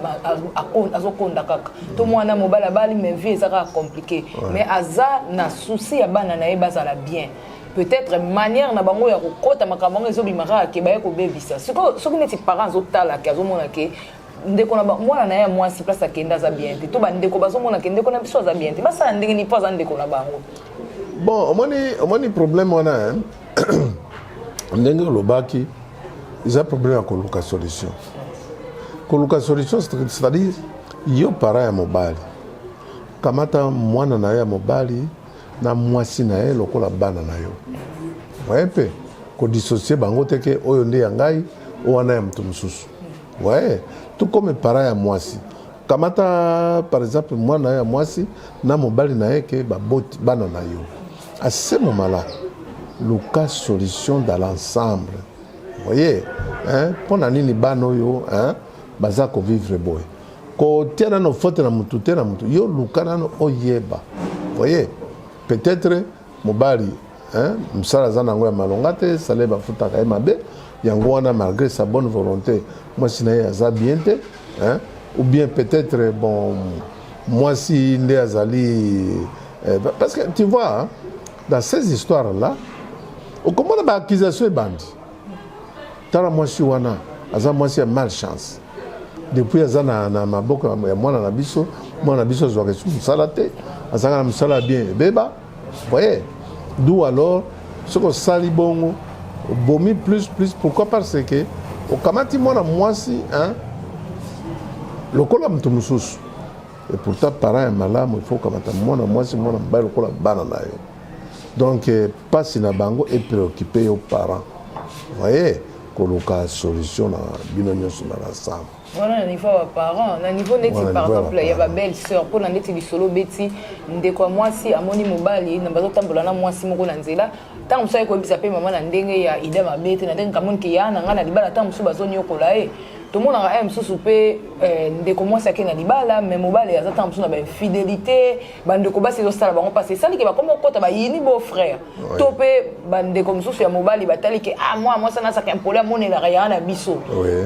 azokonda kaka to mwana mobali abali mais vie eza kaka compliqué mais aza na souci ya bana na ye bazala bien peut-être manière na bango ya kokota makambo yango ezobimaka ake baye kobebisa soki neti parent azotalaka azomona ke ndeko na mwana na ye mwasi place akende aza bien te to bandeko bazomona ke ndeko na biso aza bien te basala ndenge ni po aza ndeko na bango bon omoni problème wana ndenge olobaki eza problème ya koluka solution c'est-à-dire yo para ya mobali kamata mwana na ye ya mobali na mwasi na ye lokola bana na yo waye mpe kodissocie bango teke oyo nde ya ngai owana ya moto mosusu waye tout comme para ya mwasi kamata par exemple mwana na ye ya mwasi na mobali na ye ke baboti bana na yo à ce moment-là luka solution dans l'ensemble voyez mpo na nini bana oyo baza kovivre boye kotia nano fote na mutu te na mutu yo luka nano oyeba voyez peut-être mobali msala aza nango ya malonga te sale bafutaka ye mabe yango wana malgré sa bonne volonté mwasi na ye aza bien te ou bien peut-être bon mwasi nde azali parce que tu vois dans ces histoires là okomona baaccusation ebandi tala mwasi wana aza mwasi ya malchance depuis aza na maboko ya mwana na biso azwaka esu mosala te azalaka na mosala bien ebeba voyez d'où alors soki osali bongo obomi plus pourquoi parce que okamati mwana mwasi lokola moto mosusu et pourtant parent ya malamu il faut okamata mwana mwasi mwana mobali lokola bana na yo donc pasi na bango epréoccupé yo parent voyez koluka solution na bino nyonso na ensemble voilà na niveau ya parent na niveau neti par exemple ya ba belle sœur pour na neti bisolo beti ndeko mwasi amoni mobali na bazotambola na mwasi moko na nzela tango mosu ayekobisa mpe mama na ndenge ya ide mabe te na ndenge kamoni ke ya na ngai na libala tango mosu bazoniokola ye tomonaka ye mosusu mpe ndeko mwasi ake na libala mais mobali aza tango mosu na bainfidélité bandeko basi ezosala bango mpasi esaliki bakoma okota bayini beau frère to mpe bandeko mosusu ya mobali batali ke mwa mwasi anasaka impole amonelaka ya na biso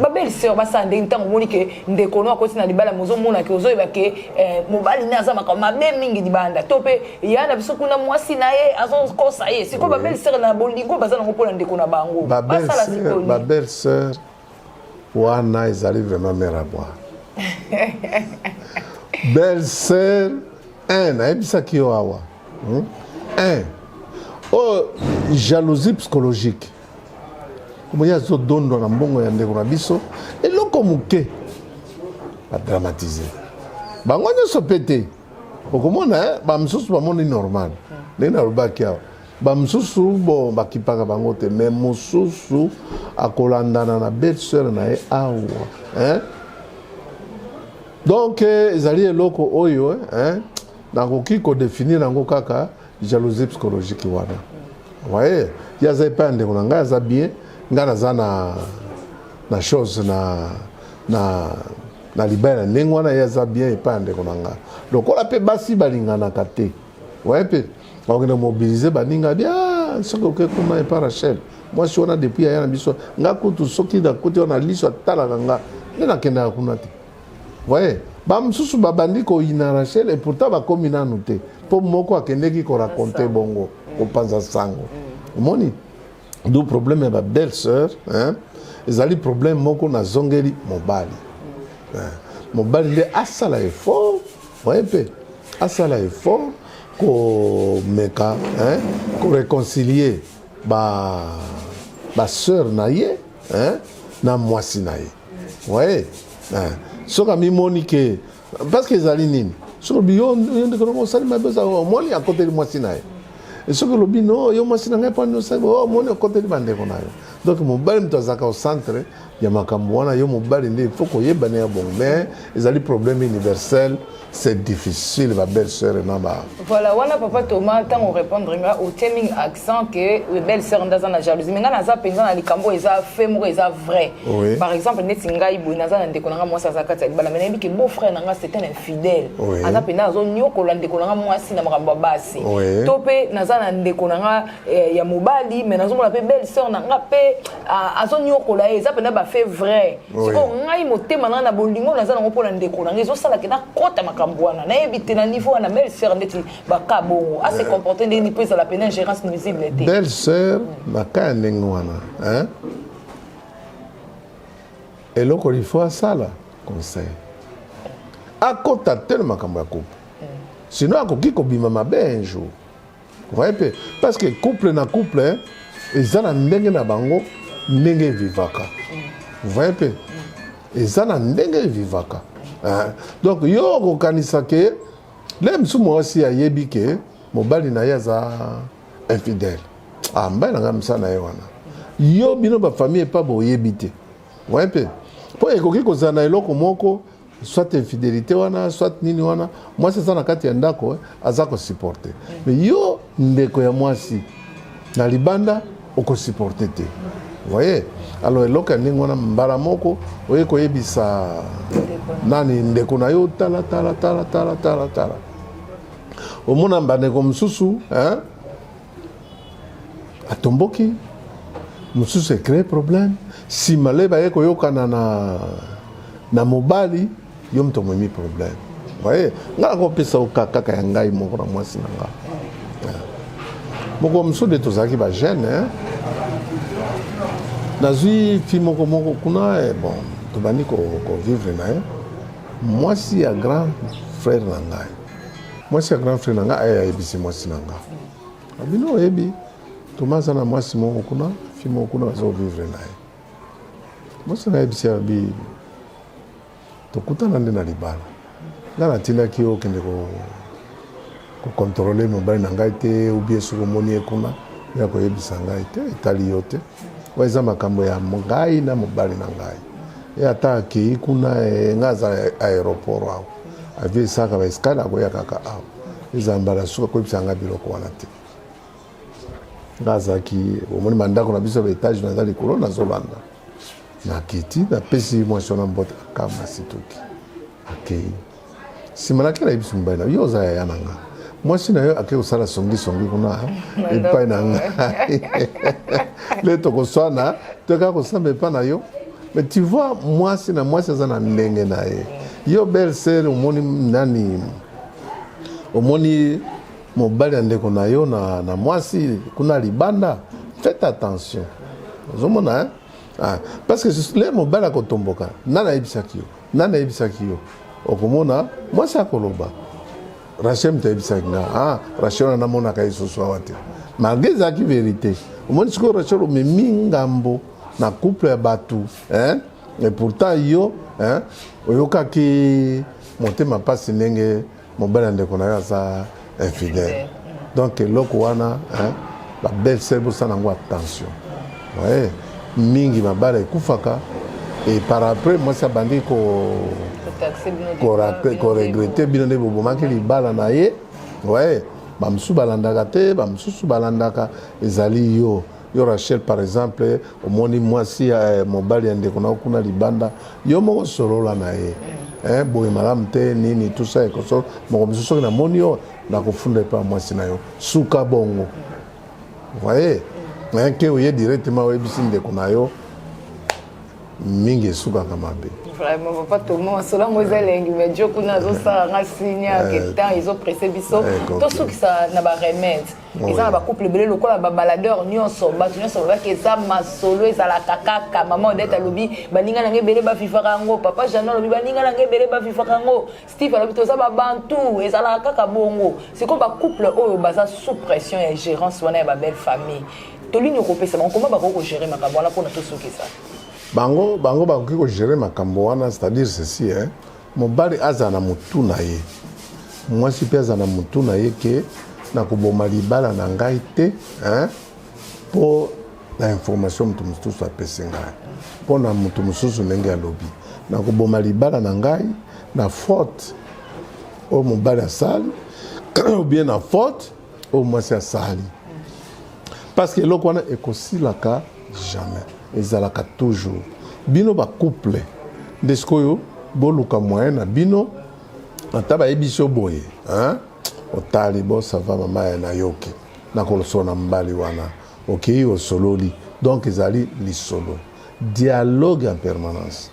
babeli sœur basala ndenge ntango omoni ke ndeko no akoti na libala mozomona ke ozoyeba ke mobali ne aza makambo mabe mingi libanda to mpe ya na biso kuna mwasi na ye azokosa ye sikoyo babeli sœur na bolingo baza nango mpona ndeko na bango basala sikoli babeli sœur wana ezali vraiment mère à boire belle sœur nayebisaki yo awa jalousie psychologique omoyi azodondwa na mbongo ya ndeko na biso eloko moke badramatize bango nyonso mpe te okomona bamosusu bamoni normal ndenge nalobaki awa bamosusu bon bakipaka bango te mais mosusu akolandana na belle sœur na ye awa donc ezali eloko oyo nakoki kodéfinir yango kaka jalousie psychologique wana voye ye aza epai ya ndeko na ngai aza bien ngai naza na chose na libaya na ndenge wana ye aza bien epai ya ndeko na ngai lokola mpe basi balinganaka te voye mpe bakokende mobilize baninga bien soki oke kuna epa Rachel moi si on a depuis aya na biso nga kutu soki da côté on a liso tala nga na kenda kuna te voyez ba msusu babandi ko ina Rachel et pourtant ba komi na noté pour moko akendeki ko raconter bongo ko panza sango moni do problème ba belle sœur hein ezali problème moko na zongeli mobali mobali nde asala effort voyez pe asala effort ko meka hein ko réconcilier ba sœur na ye hein na mwasi na ye voyez soka mi moni ke parce que ezali nini soki lobi yo ndeko nango osali mabe omoni akoteli mwasi na ye e soki lobi no yo mwasi na ngai mponi osali omoni akoteli bandeko na yo donc mobali moto azalaka au centre ya makambo wana yo mobali nde faut koyebana ya bongo mais ezali problème universel c'est difficile ba belle sœur na ba voilà wana papa Thomas tant on répondre nga au timing accent que belle sœur ndaza na jalousie mais nga naza penza na likambo eza fait moko eza vrai par exemple neti ngai boy naza na ndeko nanga mwasi azaka tsa bala menebi ke beau frère nanga c'était un infidèle aza pena azo nyoko la ndeko nanga mwasi na makambo basi to pe naza na ndeko nanga ya mobali mais nazo mona pe belle sœur nanga pe azo nyoko la eza pena ba fait vrai siko ngai motema na bolingo naza na ngopona ndeko nanga ezo sala ke na kota makambuana na ebité na niveau na belle sœur ndeti bakabo a se comporter ndeni pesa la peine ingérence nuisible était belle sœur baka ndengwana hein eloko lifo sala conseil akota tellement makambo ya couple sinon akoki kobima mabe un jour voyez pe parce que couple na couple hein eza na ndenge na bango ndenge vivaka voyez pe eza na ndenge vivaka donc yo kokanisa ke le msu mwasi ayebi ke mobali na ye aza infidèle mbai nanga msa na ye wana yo bino bafamille epa boyebi te voyez pe mpo ekoki kozala na eloko moko soit infidélité wana soit nini wana mwasi aza na kati ya ndako aza kosupporte mais yo ndeko ya mwasi na libanda okosupporte te voyez alors eloko ya ndenge wana mbala moko oye koyebisa nani ndeko na yo tala omona bandeko mosusu atomboki mosusu ecrée problème nsima le baye koyokana na mobali yo moto omemi problème voyez nga nakopesa kaka ya ngai moko na mwasi na nga moko mosusu de tozalaki bajeune nazwi fi moko kuna bon tobandi kovivre na ye mwasi ya grand frère na ngai mwasi ya grand frère na ngai ayebisi mwasi na ngai abino oyebi tomaza na mwasi moko kuna fi moko kuna baza kovivre na ye mwasi na yebisi abi tokutana nde na libala nga natindaki yo okende kokontrole mobali na ngai te ubie soki omoni ye kuna ya koyebisa ngai te etali yo te eza makambo ya ngai na mobali na ngai ye ata akei kuna nga aza aéroport awa avie esaka baeskale akoya kaka awa eza mbala suka koyebisa ngai biloko wana te nga azalaki omoni mandako na biso baetage naza likolo nazolanda nakiti napesi mwasi wana mbote akama situki akei nsima nake nayebiso mobali na yo oza yaya na nga mwasi na yo ake kosala songisongi kuna epai na ngai le tokoswana toyaka kosamba epai na yo mais tu vois mwasi na mwasi aza na ndenge na ye yo belle sœur omoni nani omoni mobali ya ndeko na yo na mwasi kuna libanda faites attention ozomona parce que le mobali akotomboka nani ayebisaki yo okomona mwasi akoloba Rachel mtayebisaki nga Rachel wana namonaka lisusu awa te malgré ezalaki vérité omoni sikoyo Rachel omemi ngambo na couple ya bato et pourtant yo oyokaki motema mpasi ndenge mobali ya ndeko na yo aza infidèle donc eloko wana babelle sœur bosala yango attention ouais mingi mabala ekufaka et par après mwasi abandi koregrete bino nde bobomaki libala na ye ouais bamosusu balandaka te bamosusu balandaka ezali yo Rachel par exemple omoni mwasi mobali ya ndeko na kuna libanda yo moko solola na ye boye malamu te nini tout ça ekosolo moko mosusu soki namoni yo nakofunda epa mwasi na yo suka bongo voyez ke oye directement oyebisi ndeko na yo mingi esukaka mabe. Vraiment, papa Thomas, cela moi elengi mais Dieu kuna zo sala nga signa que temps ils ont pressé biso. Tout ce qui ça na ba remède. Ils ont ba couple belé lokola ba baladeur nyonso, ba nyonso ba ke ça ma solo ezala kaka maman odeta lobi baninga na ngebele ba fifaka ngo papa Jean lobi baninga na ngebele ba fifaka ngo Steve lobi to ça ba bantu ezala kaka bongo. C'est comme ba couple oyo baza sous pression et gérance wana ba belle famille. Tolini kopesa bon comment ba ko gérer makambo wana pona to soki ça. Bango bakoki kogere makambo wana, c'est-à-dire ceci, hein? Mobali aza na mutu na ye, mwasi mpe aza na mutu na ye ke nakoboma libala na ngai te, hein? Po na information mutu mosusu apesi ngai, po na mutu mosusu ndenge alobi nakoboma libala na ngai na faute oyo mobali asali ou bien na faute oyo mwasi asali, parce que eloko wana ekosilaka jamais, ezalaka toujours. Bino ba couple ndeskoyo boluka moyen na bino ata bayebiso boye, hein? Otali bo ça va mama ya na yoki na kolosona mbali wana okei osololi, donc ezali lisolo dialogue en permanence,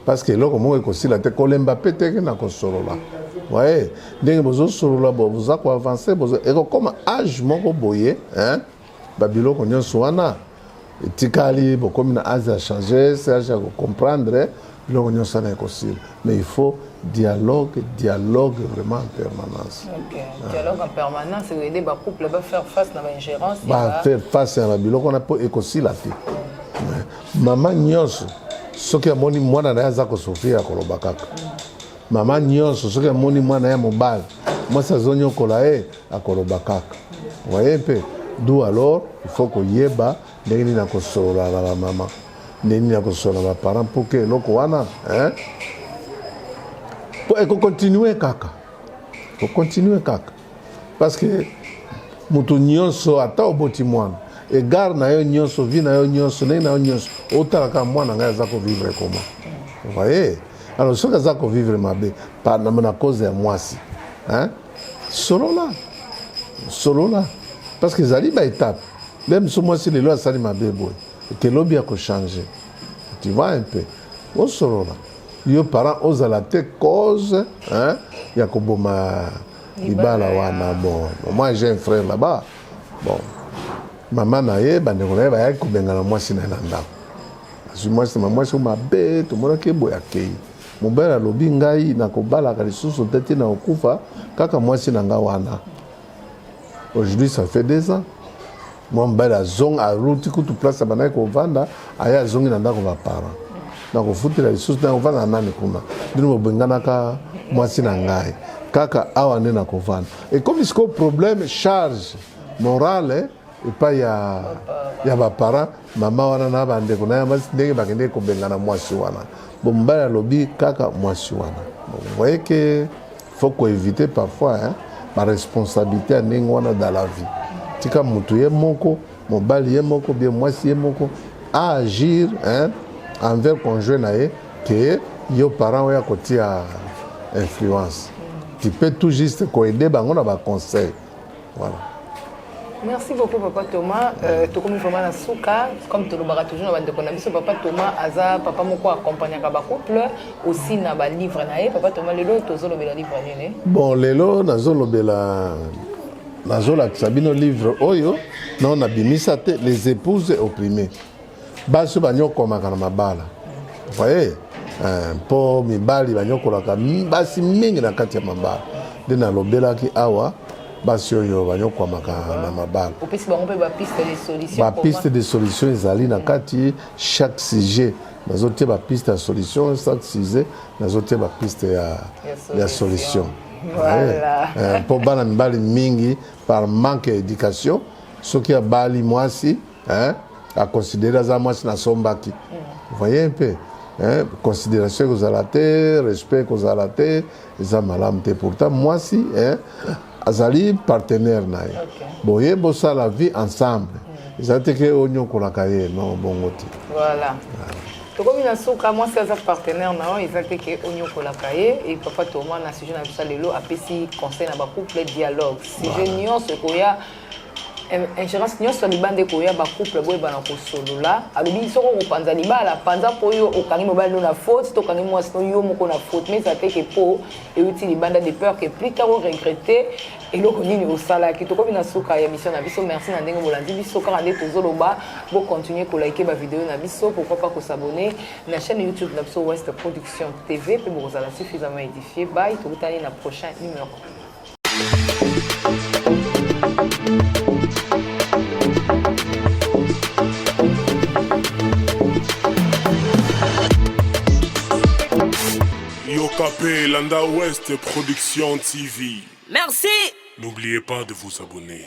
parce que eloko moko ekosila te kolemba pe teke na kosolola. Ouais, ndenge bozosolola bo boza ko avancer bozo ekokoma age moko boye, hein? Babiloko nyonso wana etikali bokomi na âge à changer, c'est âge à comprendre biloko nyonso wana ekosila, mais il faut dialogue vraiment en permanence. Ok, dialogue en permanence, c'est aider ba couple ba faire face na ba ingérence, ba faire face à biloko na po ekosila te. Mama nyonso soki amoni mwana na aza kosofia koloba kaka. Mama nyonso soki amoni mwana ya mobali mwasi azonyokola ye akoloba kaka. Voyez pe, d'où alors il faut koyeba ndenge nini nakosolola na bamama, ndenge nini nakosolola na baparent pour ke eloko wana, hein? Po ekokontinue kaka, ekokontinue kaka, parce que mutu nyonso ata oboti mwana egare na yo nyonso, vi na yo nyonso, ndenge na yo nyonso otalaka mwana ngai aza kovivre koma. Voyez, alors soki aza kovivre mabe na cause ya mwasi, hein? Solola, parce que ezali ba étape. Même si moi si les lois sali mabe boy, que l'obi a changer. Tu vois un peu. Au solola. Yo parents aux la cause, hein? Yakoboma ibala wana bon. Moi j'ai un frère là-bas. Bon. Maman naye bandekona ba yako bengana mwasi na ndako. Parce moi c'est maman c'est mabe to mona ke boya kei. Mon père a lobi ngai na kobala ka lisusu tete na okufa kaka mwasi na nga wana. Aujourd'hui ça fait 2 ans. Moi mbala zong a route kutu place bana ko vanda aya zongi na ndako ba parents. Na ko futira lisusu na vanda nani kuna. Ndino bengana ka mwasi na ngai. Kaka awa nde na ko vanda. Et comme il y a problème charge morale et pas ya ba parents mama wana na bande kuna ya mas ndenge bakende ko bengana mwasi wana. Bon mbala lobi kaka mwasi wana. Bon, vous voyez que faut qu'on éviter parfois hein ma responsabilité à ndenge wana dans la vie. Tika mutu ye moko, mobali ye moko, bien mwasi ye moko, à agir hein, envers conjoint na ye, que yo parents ya koti a influence. Tu peux tout juste aider bango na ba conseil. Voilà. Merci beaucoup Papa Thomas. Tu comme vraiment na souka, comme tu le baras toujours na bande konabiso Papa Thomas aza papa moko accompagner ka ba couple aussi na ba livre na ye Papa Thomas lelo tozolo bela livre nene. Bon lelo nazolo bela nazola sabino livre oyo non na bimisa te les épouses opprimées. Baso banyoko makana mabala. Vous voyez? Po mibali banyokolaka basi mingi na kati ya mabala. Dena lobela ki awa basi oyo banyoko makana na mabala. Opesi bango pe ba piste de solution. Ba piste de solution ezali na kati chaque sujet. Nazote ba piste de solution chaque sujet, nazote ba piste ya solution. Voilà. Pour bana mibali mingi par manque d'éducation, ce qui a bali mwasi, hein, à considérer ça mwasi na sombaki. Vous voyez un peu, hein, considération que vous allez respect que vous allez, ça malamte. Pourtant mwasi, hein, azali partenaire naï. Boye bossa la vie ensemble. Ils ont été que onyo kolakaye non bongote. Voilà. Comme il a souka, moi c'est un partenaire, ils ont été que onyo kolakaye et Papa Thomas na sujet na bisa lelo apesi conseil na ba couple dialogue. Si je nuance ko ya ingérence nyonso libanda ekoya bacouple boyebana kosolola alobi soko kopanza libala panza mpo oyo okangi mobali no na faute to okangi mwasi no yo moko na faute mais eza te ke mpo euti libanda de peur ke plus tard oregrete eloko nini osalaki tokomi na suka ya mission na biso merci na ndenge bolandi biso kaka nde tozoloba bocontinue kolike bavideo na biso pourquoi pas kosabone na chaîne YouTube na biso West Production TV mpe bokozala suffisamment édifié bye tokutani na prochain numéro. Yokapé, Landa West Production TV. Merci. N'oubliez pas de vous abonner.